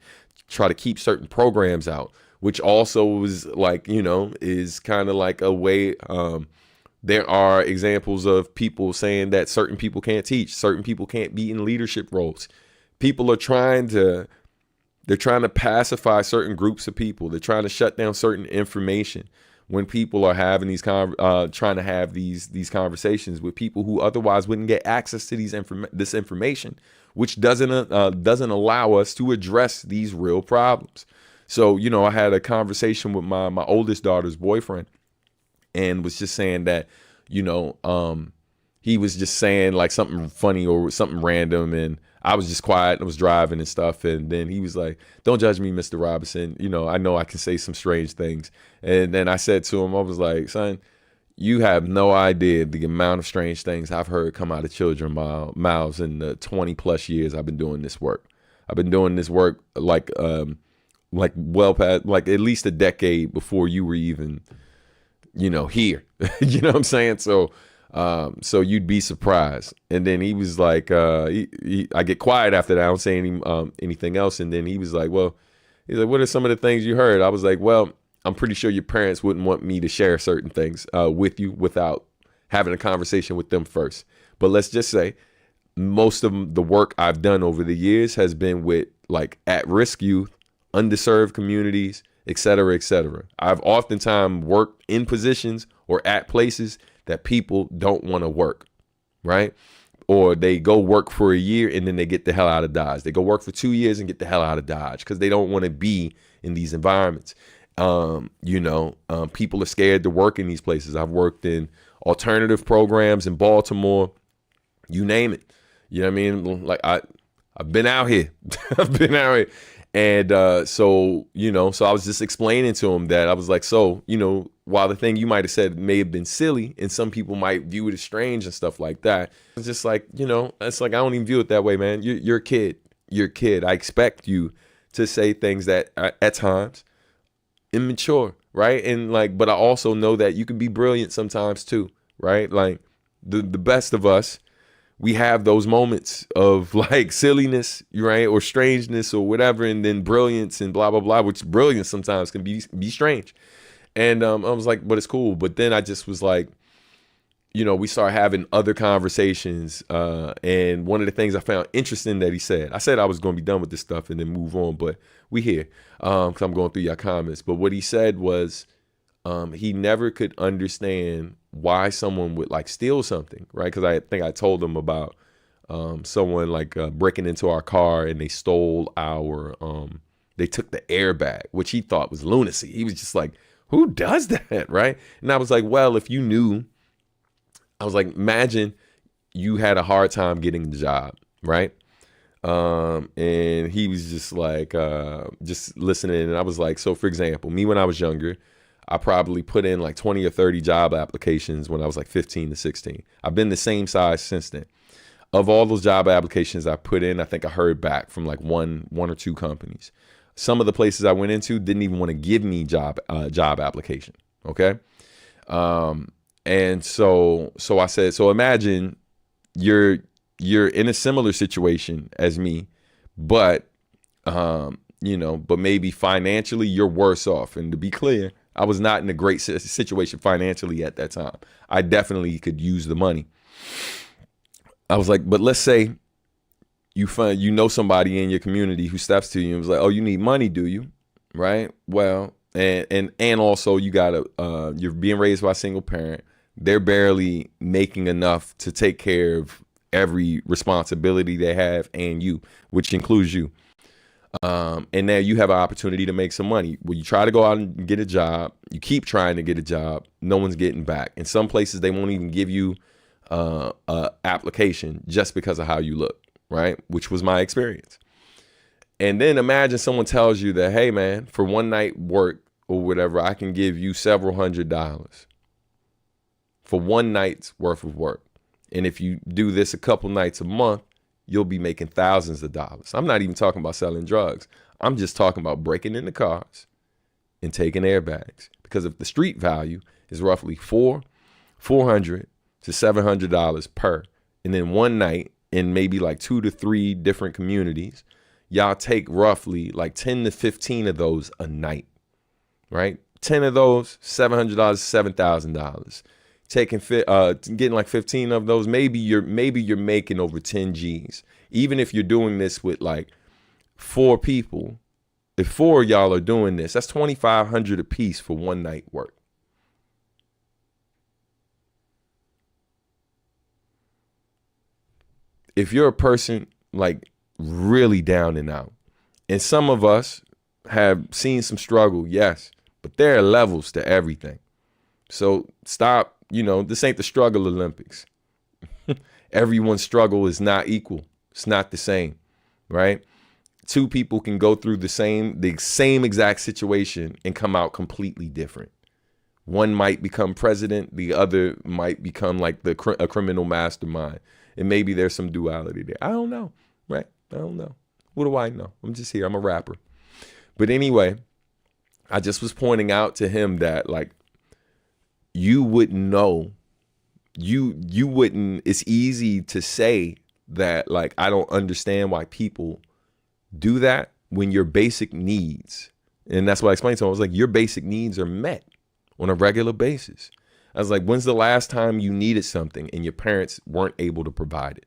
A: try to keep certain programs out, which also is is kind of like a way, there are examples of people saying that certain people can't teach, certain people can't be in leadership roles. People are trying to pacify certain groups of people. They're trying to shut down certain information when people are having trying to have these conversations with people who otherwise wouldn't get access to this information, which doesn't allow us to address these real problems. So, I had a conversation with my oldest daughter's boyfriend, and was just saying that, he was just saying like something funny or something random, and I was just quiet. I was driving and stuff. And then he was like, don't judge me, Mr. Robinson. I know I can say some strange things. And then I said to him, I was like, son, you have no idea the amount of strange things I've heard come out of children's mouths in the 20 plus years I've been doing this work. I've been doing this work like well past, like at least a decade before you were even, here. You know what I'm saying? So you'd be surprised. And then he was like, I get quiet after that. I don't say anything else. And then he was like, what are some of the things you heard? I was like, well, I'm pretty sure your parents wouldn't want me to share certain things with you without having a conversation with them first. But let's just say most of the work I've done over the years has been with like at-risk youth, underserved communities, et cetera, et cetera. I've oftentimes worked in positions or at places that people don't want to work, right? Or they go work for a year and then they get the hell out of Dodge. They go work for 2 years and get the hell out of Dodge because they don't want to be in these environments. People are scared to work in these places. I've worked in alternative programs in Baltimore, you name it. You know what I mean? Like I've been out here. I've been out here. And so, so I was just explaining to him that I was like, so, while the thing you might have said may have been silly and some people might view it as strange and stuff like that, it's just like, it's like, I don't even view it that way, man. You're a kid. You're a kid. I expect you to say things that at times immature, right? And like, but I also know that you can be brilliant sometimes too, right? Like the best of us, we have those moments of like silliness, right, or strangeness or whatever, and then brilliance and blah blah blah. Which brilliance sometimes can be strange, and I was like, but it's cool. But then I just was like, we started having other conversations, and one of the things I found interesting that he said, I said I was going to be done with this stuff and then move on, but we here because I'm going through your comments. But what he said was, he never could understand why someone would like steal something, right? Because I think I told him about someone like breaking into our car and they stole they took the airbag, which he thought was lunacy. He was just like, who does that, right? And I was like, well, if you knew, I was like, imagine you had a hard time getting the job, right? And he was just like, just listening. And I was like, so for example, me when I was younger, I probably put in like 20 or 30 job applications when I was like 15 to 16. I've been the same size since then. Of all those job applications I put in, I think I heard back from like one or two companies. Some of the places I went into didn't even want to give me job application. Okay. And so I said, so imagine you're in a similar situation as me, but, but maybe financially you're worse off. And to be clear, I was not in a great situation financially at that time. I definitely could use the money. I was like, but let's say you find, somebody in your community who steps to you and was like, oh, you need money, do you? Right? Well, and also you you're being raised by a single parent. They're barely making enough to take care of every responsibility they have and you, which includes you. And now you have an opportunity to make some money. Well, you try to go out and get a job. You keep trying to get a job. No one's getting back. In some places, they won't even give you a application just because of how you look, right? Which was my experience. And then imagine someone tells you that, hey, man, for one night work or whatever, I can give you several $100s for one night's worth of work. And if you do this a couple nights a month, you'll be making thousands of dollars. I'm not even talking about selling drugs. I'm just talking about breaking into cars and taking airbags. Because if the street value is roughly $400 to $700 per, and then one night in maybe like 2 to 3 different communities, y'all take roughly like 10 to 15 of those a night, right? 10 of those, $700, $7,000. Getting like 15 of those, maybe you're making over 10 G's. Even if you're doing this with like 4 people, if 4 of y'all are doing this, that's $2,500 a piece for one night work. If you're a person like really down and out, and some of us have seen some struggle, yes, but there are levels to everything. So stop. This ain't the struggle Olympics. Everyone's struggle is not equal. It's not the same, right? 2 people can go through the same exact situation and come out completely different. One might become president. The other might become like a criminal mastermind. And maybe there's some duality there. I don't know, right? I don't know. What do I know? I'm just here. I'm a rapper. But anyway, I just was pointing out to him that like, you wouldn't know, you wouldn't, it's easy to say that like, I don't understand why people do that when your basic needs, and that's what I explained to him. I was like, your basic needs are met on a regular basis. I was like, when's the last time you needed something and your parents weren't able to provide it?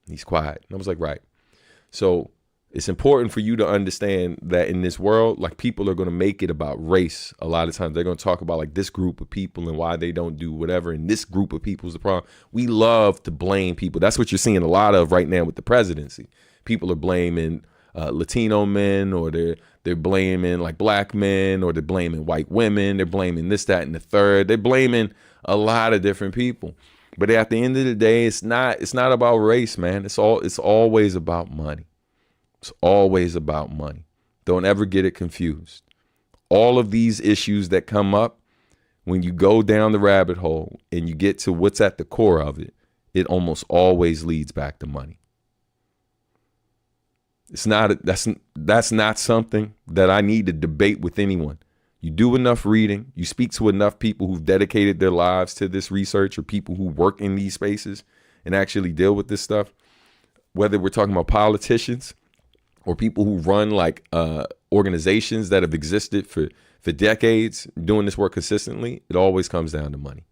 A: He's quiet. And I was like, right. So it's important for you to understand that in this world, like people are going to make it about race. A lot of times they're going to talk about like this group of people and why they don't do whatever. And this group of people is the problem. We love to blame people. That's what you're seeing a lot of right now with the presidency. People are blaming Latino men, or they're blaming like black men, or they're blaming white women. They're blaming this, that, and the third. They're blaming a lot of different people. But at the end of the day, it's not about race, man. It's always about money. It's always about money. Don't ever get it confused. All of these issues that come up, when you go down the rabbit hole and you get to what's at the core of it, it almost always leads back to money. It's not, that's not something that I need to debate with anyone. You do enough reading, you speak to enough people who've dedicated their lives to this research, or people who work in these spaces and actually deal with this stuff, whether we're talking about politicians or people who run like organizations that have existed for decades, doing this work consistently, it always comes down to money.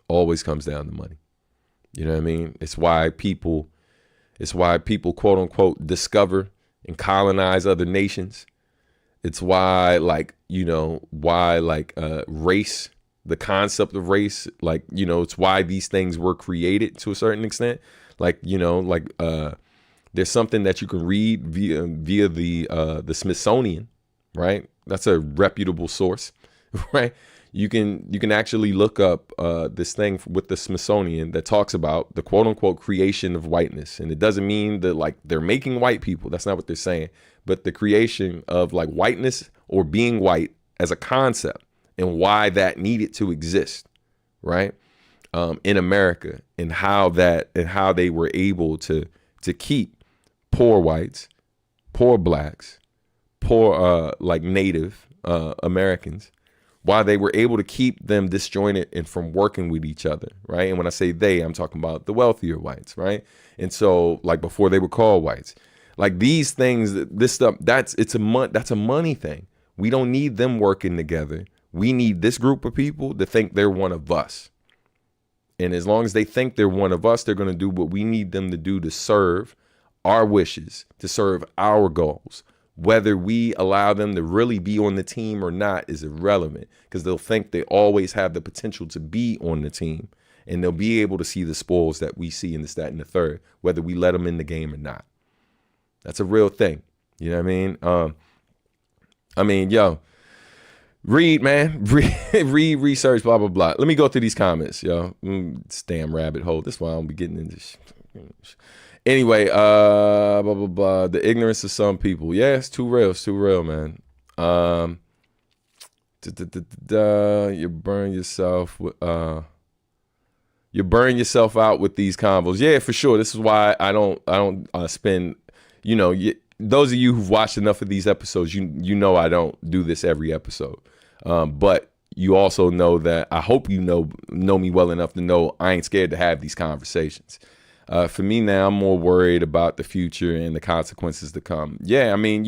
A: Always comes down to money. You know what I mean? It's why people quote unquote discover and colonize other nations. It's why race, the concept of race, it's why these things were created to a certain extent. There's something that you can read via the Smithsonian, right? That's a reputable source, right? You can actually look up this thing with the Smithsonian that talks about the quote unquote creation of whiteness. And it doesn't mean that they're making white people. That's not what they're saying. But the creation of whiteness or being white as a concept and why that needed to exist, right? In America, and how they were able to keep poor whites, poor blacks, poor Native Americans, why they were able to keep them disjointed and from working with each other, right? And when I say they, I'm talking about the wealthier whites, right? And so before they were called whites, these things, this stuff, that's a money thing. We don't need them working together. We need this group of people to think they're one of us. And as long as they think they're one of us, they're going to do what we need them to do to serve our wishes, to serve our goals. Whether we allow them to really be on the team or not is irrelevant, because they'll think they always have the potential to be on the team, and they'll be able to see the spoils that we see in this, that, and the third, whether we let them in the game or not. That's a real thing. You know what I mean? Read, man. Read, research, blah, blah, blah. Let me go through these comments, yo. This damn rabbit hole. That's why I don't be getting into shit. Anyway, blah, blah, blah. The ignorance of some people. Yeah, it's too real. It's too real, man. You burn yourself out with these combos. Yeah, for sure. This is why I don't spend, those of you who've watched enough of these episodes, you know I don't do this every episode. But you also know that, I hope you know me well enough to know I ain't scared to have these conversations. For me now, I'm more worried about the future and the consequences to come. Yeah, I mean,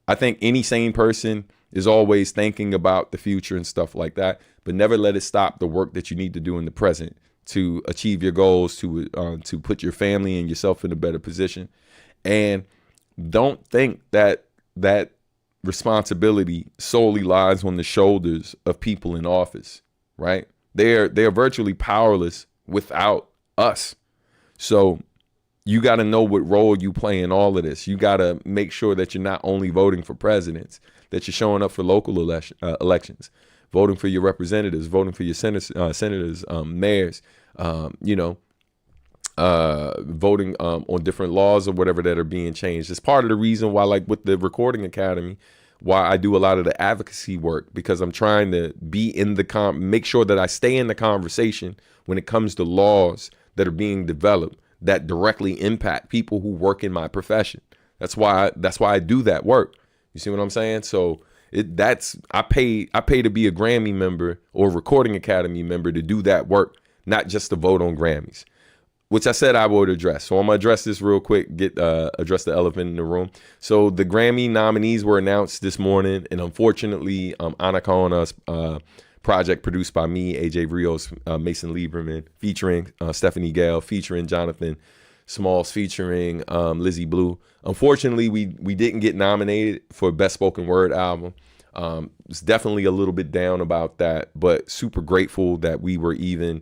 A: I think any sane person is always thinking about the future and stuff like that, but never let it stop the work that you need to do in the present to achieve your goals, to put your family and yourself in a better position. And don't think that responsibility solely lies on the shoulders of people in office, right? They're virtually powerless without us. So you got to know what role you play in all of this. You got to make sure that you're not only voting for presidents, that you're showing up for local elections, voting for your representatives, voting for your senators, mayors, voting on different laws or whatever that are being changed. It's part of the reason why, with the Recording Academy, why I do a lot of the advocacy work, because I'm trying to be in make sure that I stay in the conversation when it comes to laws that are being developed that directly impact people who work in my profession. That's why I do that work. You see what I'm saying? So I pay to be a Grammy member or Recording Academy member to do that work, not just to vote on Grammys, which I said I would address. So I'm gonna address this real quick, address the elephant in the room. So the Grammy nominees were announced this morning, and unfortunately, Anaconda's project produced by me, AJ Rios, Mason Lieberman, featuring Stephanie Gale, featuring Jonathan Smalls, featuring Lizzie Blue. Unfortunately, we didn't get nominated for Best Spoken Word Album. It's definitely a little bit down about that, but super grateful that we were even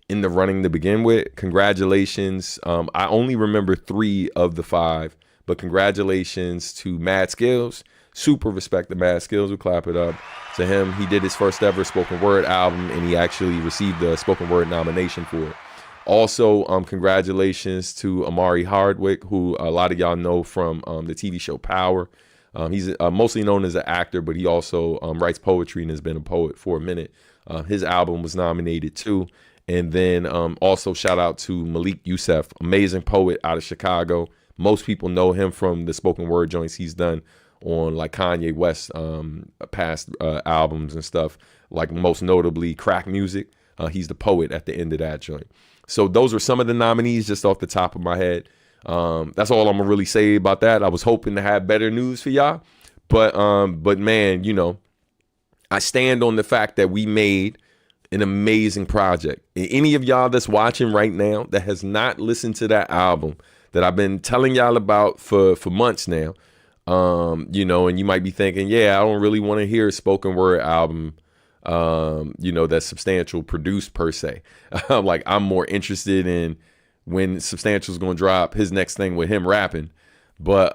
A: in the running to begin with. Congratulations. I only remember 3 of the 5, but congratulations to Mad Skills. Super respect to Mad Skills. We'll clap it up to him. He did his first ever spoken word album, and he actually received the spoken word nomination for it. Also, congratulations to Amari Hardwick, who a lot of y'all know from the TV show Power. He's mostly known as an actor, but he also writes poetry and has been a poet for a minute. His album was nominated too. And then also shout out to Malik Youssef, amazing poet out of Chicago. Most people know him from the spoken word joints he's done on like Kanye West past albums and stuff, like most notably Crack Music. He's the poet at the end of that joint. So those are some of the nominees just off the top of my head. That's all I'm gonna really say about that. I was hoping to have better news for y'all, but man, you know, I stand on the fact that we made an amazing project. And any of y'all that's watching right now that has not listened to that album that I've been telling y'all about for months now, you know, and you might be thinking, yeah, I don't really want to hear a spoken word album, you know, that's Substantial produced per se. Like, I'm more interested in when Substantial's gonna drop his next thing with him rapping. But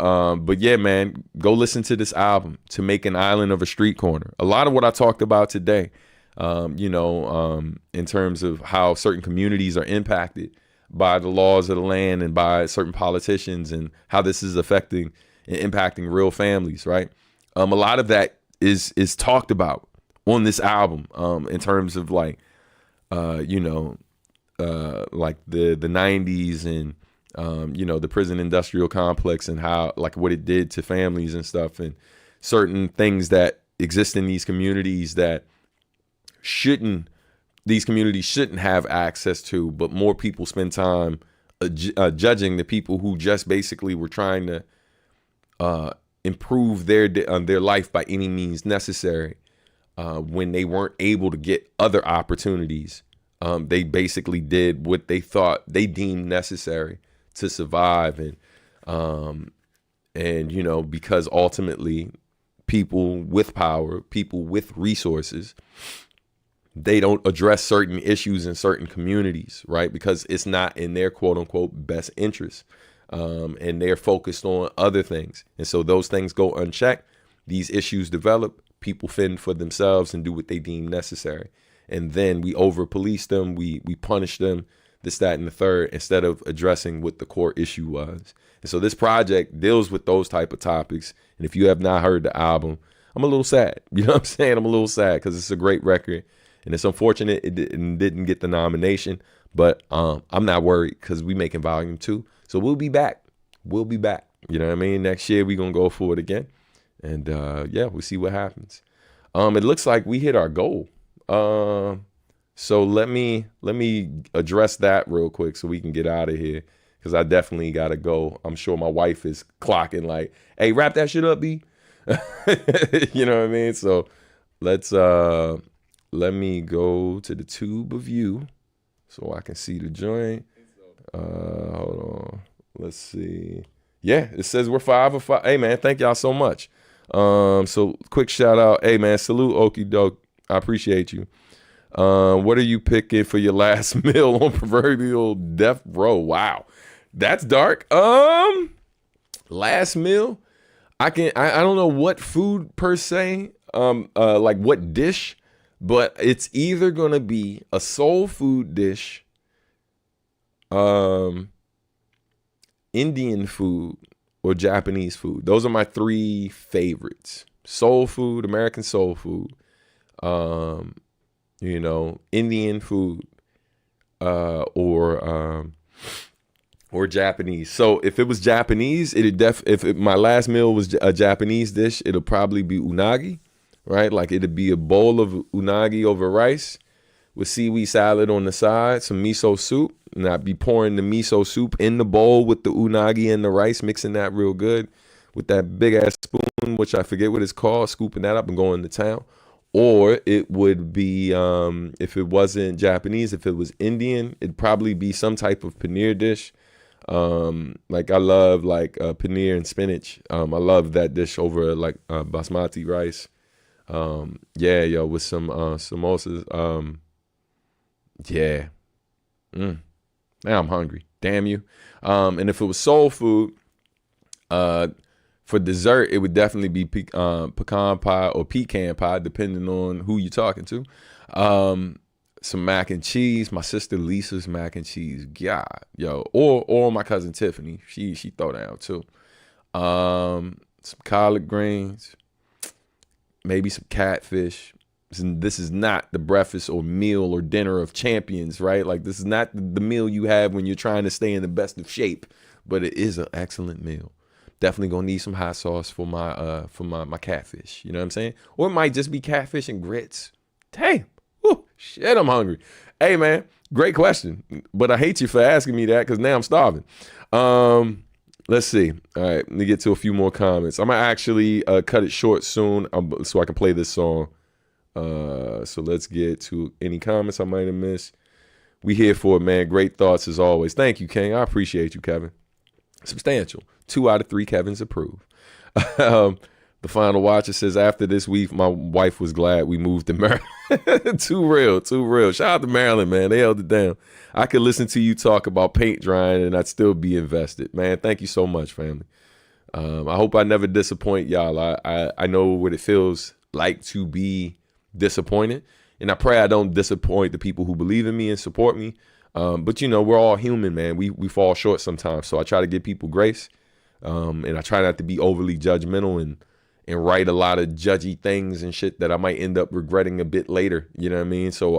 A: yeah, man, go listen to this album, To Make an Island of a Street Corner. A lot of what I talked about today, you know, in terms of how certain communities are impacted by the laws of the land and by certain politicians, and how this is affecting and impacting real families, right? A lot of that is talked about on this album, in terms of like, you know, like the 90s and, you know, the prison industrial complex and how, like, what it did to families and stuff, and certain things that exist in these communities that these communities shouldn't have access to, but more people spend time judging the people who just basically were trying to improve their life by any means necessary, when they weren't able to get other opportunities. They basically did what they thought they deemed necessary to survive, and you know, because ultimately people with power, people with resources, they don't address certain issues in certain communities, right? Because it's not in their quote unquote best interest, and they're focused on other things, and so those things go unchecked. These issues develop. People fend for themselves and do what they deem necessary. And then we over police them, we punish them, this, that, and the third, instead of addressing what the core issue was. And so this project deals with those type of topics. And if you have not heard the album, I'm a little sad. You know what I'm saying? I'm a little sad because it's a great record. And it's unfortunate it didn't get the nomination. But I'm not worried because we making volume 2. So we'll be back. We'll be back. You know what I mean? Next year we're going to go for it again. And yeah, we'll see what happens. It looks like we hit our goal. So let me address that real quick so we can get out of here, because I definitely gotta go. I'm sure my wife is clocking like, hey, wrap that shit up, B. You know what I mean? So let's let me go to the tube of you so I can see the joint. Hold on. Let's see. Yeah, it says we're 5 of 5. Hey man, thank y'all so much. So quick shout out. Hey man, salute Okie Doke. I appreciate you. What are you picking for your last meal on proverbial death row? Wow, that's dark. Last meal. I don't know what food per se. Like what dish, but it's either gonna be a soul food dish, Indian food, or Japanese food. Those are my 3 favorites. Soul food, American soul food. You know, Indian food, or Japanese. So if it was Japanese, my last meal was a Japanese dish, it'll probably be unagi, right? Like it'd be a bowl of unagi over rice with seaweed salad on the side, some miso soup, and I'd be pouring the miso soup in the bowl with the unagi and the rice, mixing that real good with that big ass spoon, which I forget what it's called, scooping that up and going to town. Or it would be, if it wasn't Japanese, if it was Indian, it'd probably be some type of paneer dish. Like I love like paneer and spinach. I love that dish over like basmati rice. Yeah, yo, with some samosas. Yeah. Now I'm hungry. Damn you. And if it was soul food, for dessert, it would definitely be pecan pie or pecan pie, depending on who you're talking to. some mac and cheese. My sister Lisa's mac and cheese. God, yo. Or my cousin Tiffany. She throw down too. Some collard greens. Maybe some catfish. This is not the breakfast or meal or dinner of champions, right? Like, this is not the meal you have when you're trying to stay in the best of shape, but it is an excellent meal. Definitely gonna need some hot sauce for my catfish. You know what I'm saying? Or it might just be catfish and grits. Damn, whew, shit, I'm hungry. Hey man, great question, but I hate you for asking me that because now I'm starving. Let's see. All right, let me get to a few more comments. I'm gonna actually cut it short soon so I can play this song. So let's get to any comments I might have missed. We here for it, man. Great thoughts as always. Thank you, King. I appreciate you, Kevin. Substantial. 2 out of 3 Kevins approve. The final watcher says, after this week, my wife was glad we moved to Maryland. Too real. Shout out to Maryland, man. They held it down. I could listen to you talk about paint drying and I'd still be invested. Man, thank you so much, family. I hope I never disappoint y'all. I know what it feels like to be disappointed, and I pray I don't disappoint the people who believe in me and support me. But we're all human, man. We fall short sometimes. So I try to give people grace. And I try not to be overly judgmental and write a lot of judgy things and shit that I might end up regretting a bit later. You know what I mean? So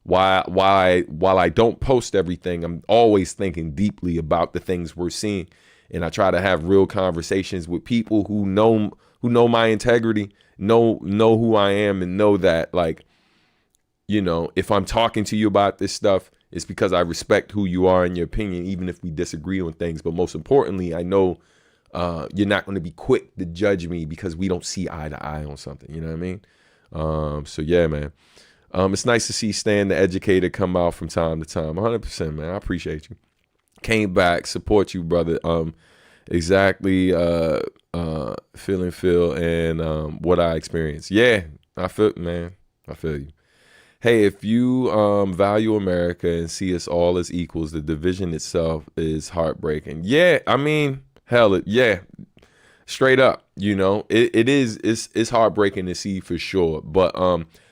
A: while I don't post everything, I'm always thinking deeply about the things we're seeing. And I try to have real conversations with people who know my integrity, know who I am, and know that, like, if I'm talking to you about this stuff, it's because I respect who you are and your opinion, even if we disagree on things. But most importantly, I know you're not going to be quick to judge me because we don't see eye to eye on something. You know what I mean? So yeah, man. It's nice to see Stan the Educator come out from time to time. 100%, man. I appreciate you. Came back, support you, brother. Exactly. Feeling Phil and what I experienced. Yeah, I feel you. Hey, if you value America and see us all as equals, the division itself is heartbreaking. Yeah, I mean, hell, yeah, straight up, it's heartbreaking to see for sure. But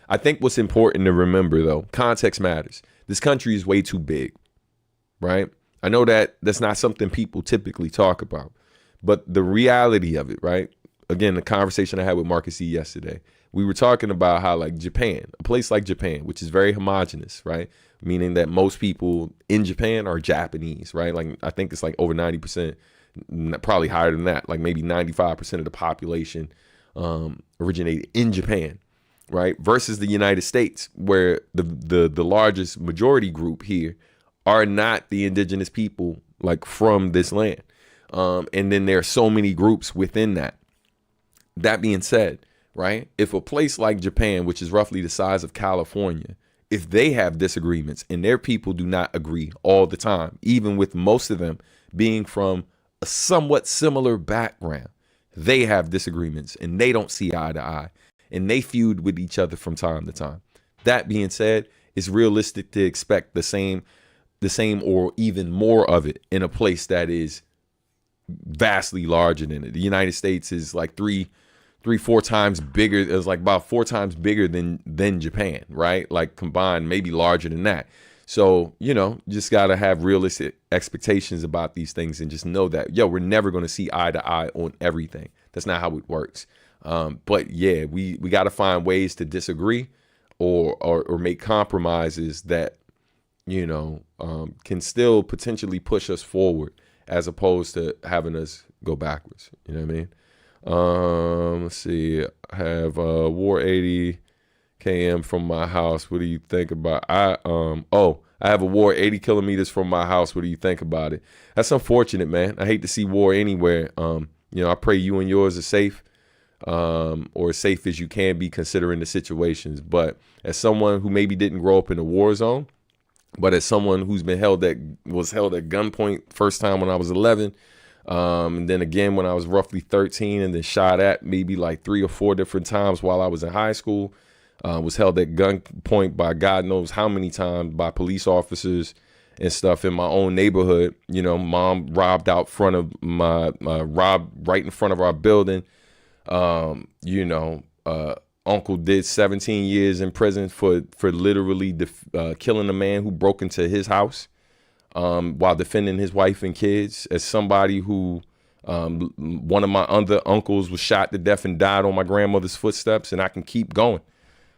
A: I think what's important to remember, though, context matters. This country is way too big, right? I know that's not something people typically talk about, but the reality of it, right? Again, the conversation I had with Marcus E yesterday, we were talking about how, like, Japan, a place like Japan, which is very homogenous, right? Meaning that most people in Japan are Japanese, right? Like, I think it's like over 90%, probably higher than that, like maybe 95% of the population originated in Japan, right? Versus the United States, where the largest majority group here are not the indigenous people, like, from this land. And then there are so many groups within that. That being said, right, if a place like Japan, which is roughly the size of California, if they have disagreements and their people do not agree all the time, even with most of them being from a somewhat similar background, they have disagreements and they don't see eye to eye and they feud with each other from time to time. That being said, it's realistic to expect the same or even more of it in a place that is vastly larger than it. The United States is like 4 times bigger. It was like about 4 times bigger than Japan, right? Like, combined, maybe larger than that. So, you just got to have realistic expectations about these things and just know that, we're never going to see eye to eye on everything. That's not how it works. But yeah, we got to find ways to disagree or make compromises that, can still potentially push us forward as opposed to having us go backwards. You know what I mean? Let's see. I have War 80 km from my house. What do you think about? I have a war 80 kilometers from my house. What do you think about it? That's unfortunate, man. I hate to see war anywhere. I pray you and yours are safe, or as safe as you can be considering the situations. But as someone who maybe didn't grow up in a war zone, but as someone who's been was held at gunpoint first time when I was 11. And then again when I was roughly 13, and then shot at maybe like 3 or 4 different times while I was in high school. Was held at gunpoint by God knows how many times by police officers and stuff in my own neighborhood. Mom robbed out front of robbed right in front of our building. uncle did 17 years in prison for literally killing a man who broke into his house while defending his wife and kids. As somebody who, one of my other uncles was shot to death and died on my grandmother's footsteps, and I can keep going.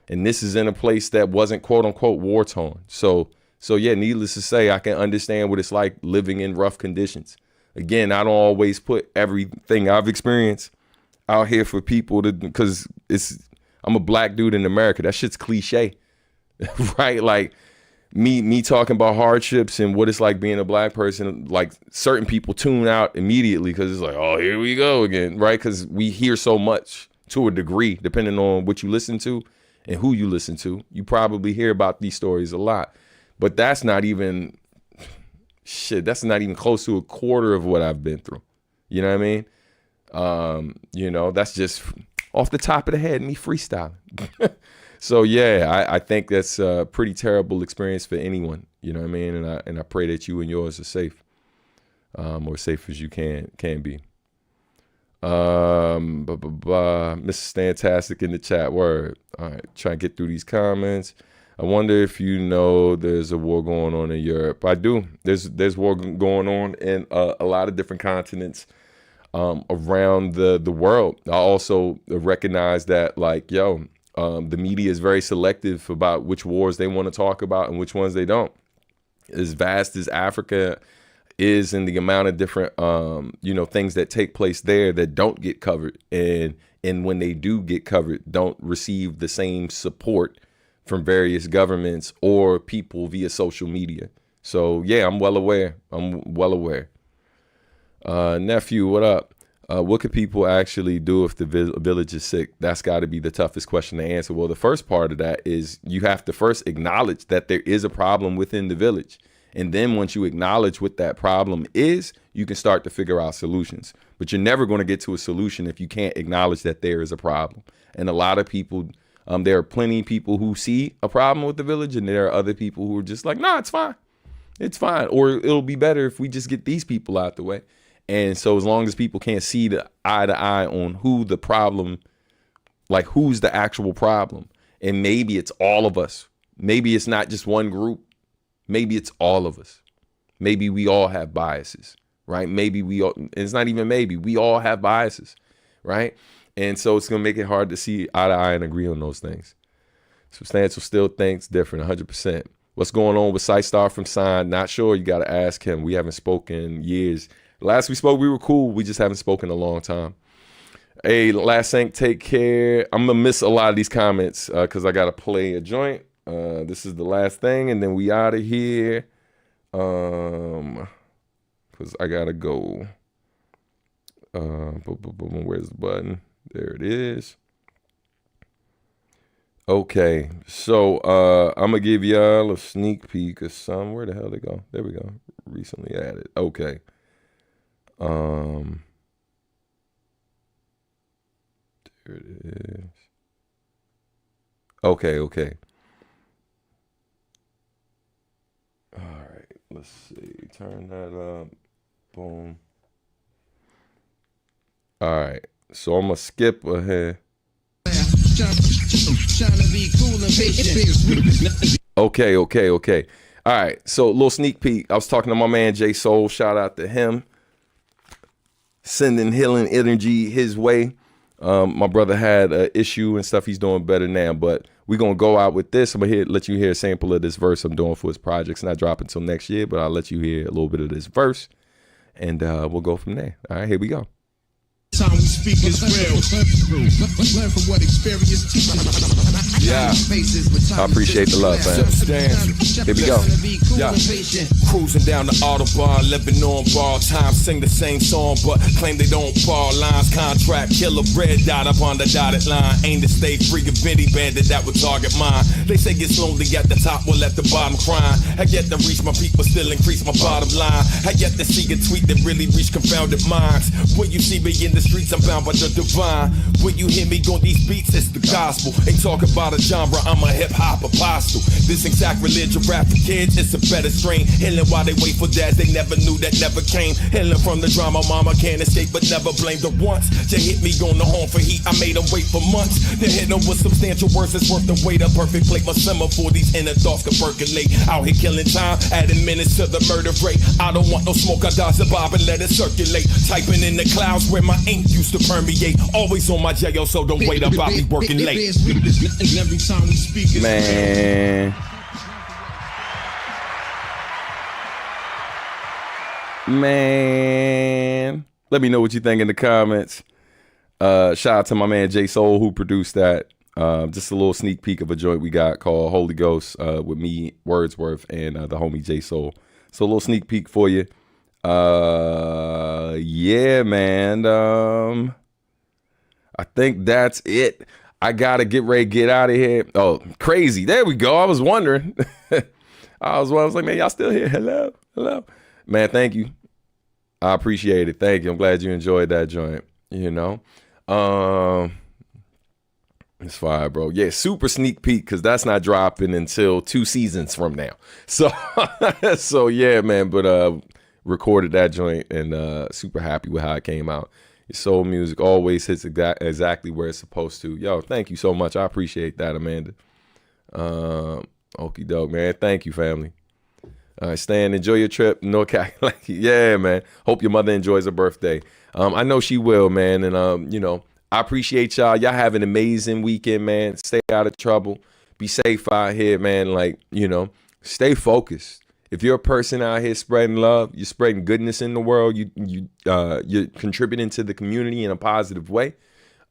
A: And this is in a place that wasn't quote unquote war torn. So yeah, needless to say, I can understand what it's like living in rough conditions. Again, I don't always put everything I've experienced out here for people because I'm a black dude in America. That shit's cliche, right? Like me talking about hardships and what it's like being a black person, like certain people tune out immediately because it's like, oh, here we go again, right? Because we hear so much to a degree, depending on what you listen to and who you listen to. You probably hear about these stories a lot, but that's not even that's not even close to a quarter of what I've been through. You know what I mean? You know, that's just off the top of the head, me freestyling. So yeah, I think that's a pretty terrible experience for anyone. You know what I mean? And I pray that you and yours are safe, or safe as you can be. Mrs. Fantastic in the chat. Word. All right, try and get through these comments. I wonder if you know there's a war going on in Europe. I do. There's war going on in a lot of different continents around the world. I also recognize that, like, the media is very selective about which wars they want to talk about and which ones they don't. As vast as Africa is in the amount of different, things that take place there that don't get covered, and when they do get covered, don't receive the same support from various governments or people via social media. So yeah, I'm well aware. Nephew, what up? What could people actually do if the village is sick? That's got to be the toughest question to answer. Well, the first part of that is you have to first acknowledge that there is a problem within the village. And then once you acknowledge what that problem is, you can start to figure out solutions. But you're never going to get to a solution if you can't acknowledge that there is a problem. And a lot of people, there are plenty of people who see a problem with the village, and there are other people who are just like, nah, it's fine. It's fine. Or it'll be better if we just get these people out the way. And so as long as people can't see the eye to eye on who the problem, like who's the actual problem, and maybe it's all of us. Maybe it's not just one group. Maybe it's all of us. Maybe we all have biases, right? Maybe it's not even maybe, we all have biases, right? And so it's going to make it hard to see eye to eye and agree on those things. Substantial still thinks different, 100%. What's going on with Star from Sign? Not sure. You got to ask him. We haven't spoken years. Last we spoke, we were cool. We just haven't spoken in a long time. Hey, Last Sync, take care. I'm going to miss a lot of these comments because I got to play a joint. This is the last thing, and then we out of here. Because I got to go. Where's the button? There it is. Okay, so I'm going to give y'all a sneak peek of some. Where the hell they go? There we go. Recently added. Okay. There it is. Okay. All right, let's see. Turn that up. Boom. All right, so I'm gonna skip ahead. Okay. All right, so a little sneak peek. I was talking to my man J Soul. Shout out to him. Sending healing energy his way. My brother had an issue and stuff. He's doing better now, but we're going to go out with this. I'm going to let you hear a sample of this verse I'm doing for his project. It's not dropping until next year, but I'll let you hear a little bit of this verse, and we'll go from there. All right, here we go.
B: Time we speak is real. Learn from what experience teaches.
A: Yeah, I appreciate the love, man. Here we go.
B: Yeah. Cruising down the Autobahn, living on borrowed time, sing the same song, but claim they don't borrow lines. Contract killer, red dot up on the dotted line. Aim to stay free of any bandit that would target mine. They say it's lonely at the top, will at the bottom crying. I yet to reach my peak, but still increase my bottom line. I yet to see a tweet that really reach confounded minds. When you see me in the streets, I'm bound by the divine. When you hear me on these beats, it's the gospel. Ain't talking about a genre, I'm a hip-hop apostle. This ain't sacrilege of rap for kids, it's a better strain. Healing while they wait for dads they never knew that never came. Healing from the drama, mama can't escape but never blamed her once. They hit me on the horn for heat, I made them wait for months. They hit them with substantial words, it's worth the wait. A perfect plate, my simmer for these inner thoughts can percolate. Out here killing time, adding minutes to the murder rate. I don't want no smoke, I dodge the bob and let it circulate. Typing in the clouds where my ink used to permeate. Always on my J.O., so don't wait about me working late.
C: Every time we speak,
A: Man, let me know what you think in the comments. Shout out to my man J Soul who produced that. Just a little sneak peek of a joint we got called Holy Ghost with me, Wordsworth, and the homie J Soul. So a little sneak peek for you. Yeah, man. I think that's it. I gotta get ready to get out of here. Oh, crazy. There we go. I was wondering. I was like, man, y'all still here? Hello? Man, thank you. I appreciate it. Thank you. I'm glad you enjoyed that joint. You know? It's fire, bro. Yeah, super sneak peek because that's not dropping until 2 seasons from now. So, so yeah, man. But recorded that joint and super happy with how it came out. Your soul music always hits exactly where it's supposed to. Yo, thank you so much. I appreciate that, Amanda. Okie doke, man. Thank you, family. All right, Stan, enjoy your trip. North Carolina. Yeah, man. Hope your mother enjoys her birthday. I know she will, man. And, you know, I appreciate y'all. Y'all have an amazing weekend, man. Stay out of trouble. Be safe out here, man. Like, you know, stay focused. If you're a person out here spreading love, you're spreading goodness in the world, you're contributing to the community in a positive way.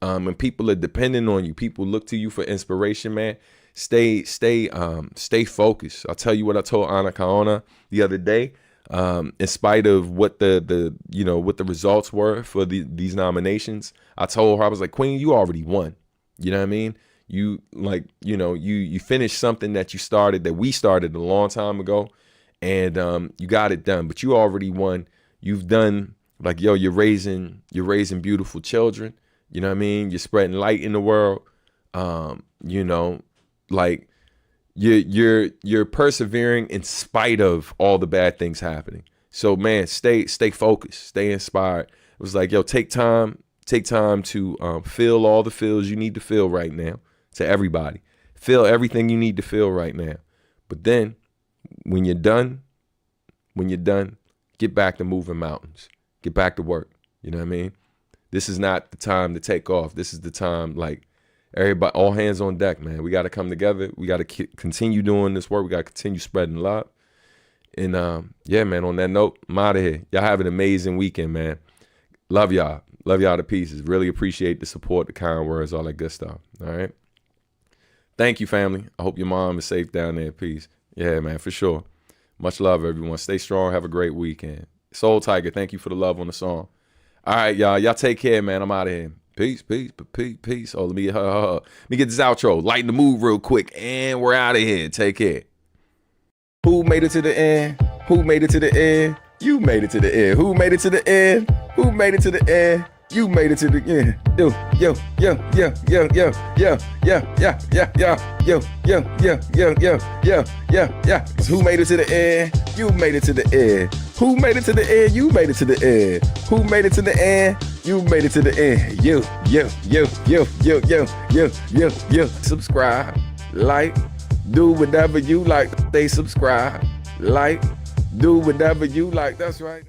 A: And people are depending on you. People look to you for inspiration, man. Stay focused. I'll tell you what I told Ana Kaona the other day. In spite of what what the results were for these nominations, I told her, I was like, Queen, you already won. You know what I mean? You you finished something that we started a long time ago, and you got it done. But you already won. You've done, like, yo, you're raising beautiful children. You know what I mean? You're spreading light in the world. Like you're persevering in spite of all the bad things happening. So, man, stay focused, stay inspired. It was like, yo, take time to feel all the feels you need to feel right now. To everybody, feel everything you need to feel right now. But then, when you're done, get back to moving mountains. Get back to work. You know what I mean? This is not the time to take off. This is the time, like, everybody, all hands on deck, man. We got to come together. We got to continue doing this work. We got to continue spreading love. And yeah, man, on that note, I'm out of here. Y'all have an amazing weekend, man. Love y'all. Love y'all to pieces. Really appreciate the support, the kind words, all that good stuff. All right. Thank you, family. I hope your mom is safe down there. Peace. Yeah, man, for sure. Much love, everyone. Stay strong. Have a great weekend. Soul Tiger, thank you for the love on the song. All right, y'all. Y'all take care, man. I'm out of here. Peace. Oh, let me get this outro. Lighten the mood real quick, and we're out of here. Take care. Who made it to the end? Who made it to the end? You made it to the end. Who made it to the end? Who made it to the end? You made it to the end. Yo. Who made it to the end? You made it to the end. Who made it to the end? You made it to the end. Who made it to the end? You made it to the end. Yo. Subscribe, like, do whatever you like. Stay subscribed, like, do whatever you like. That's right.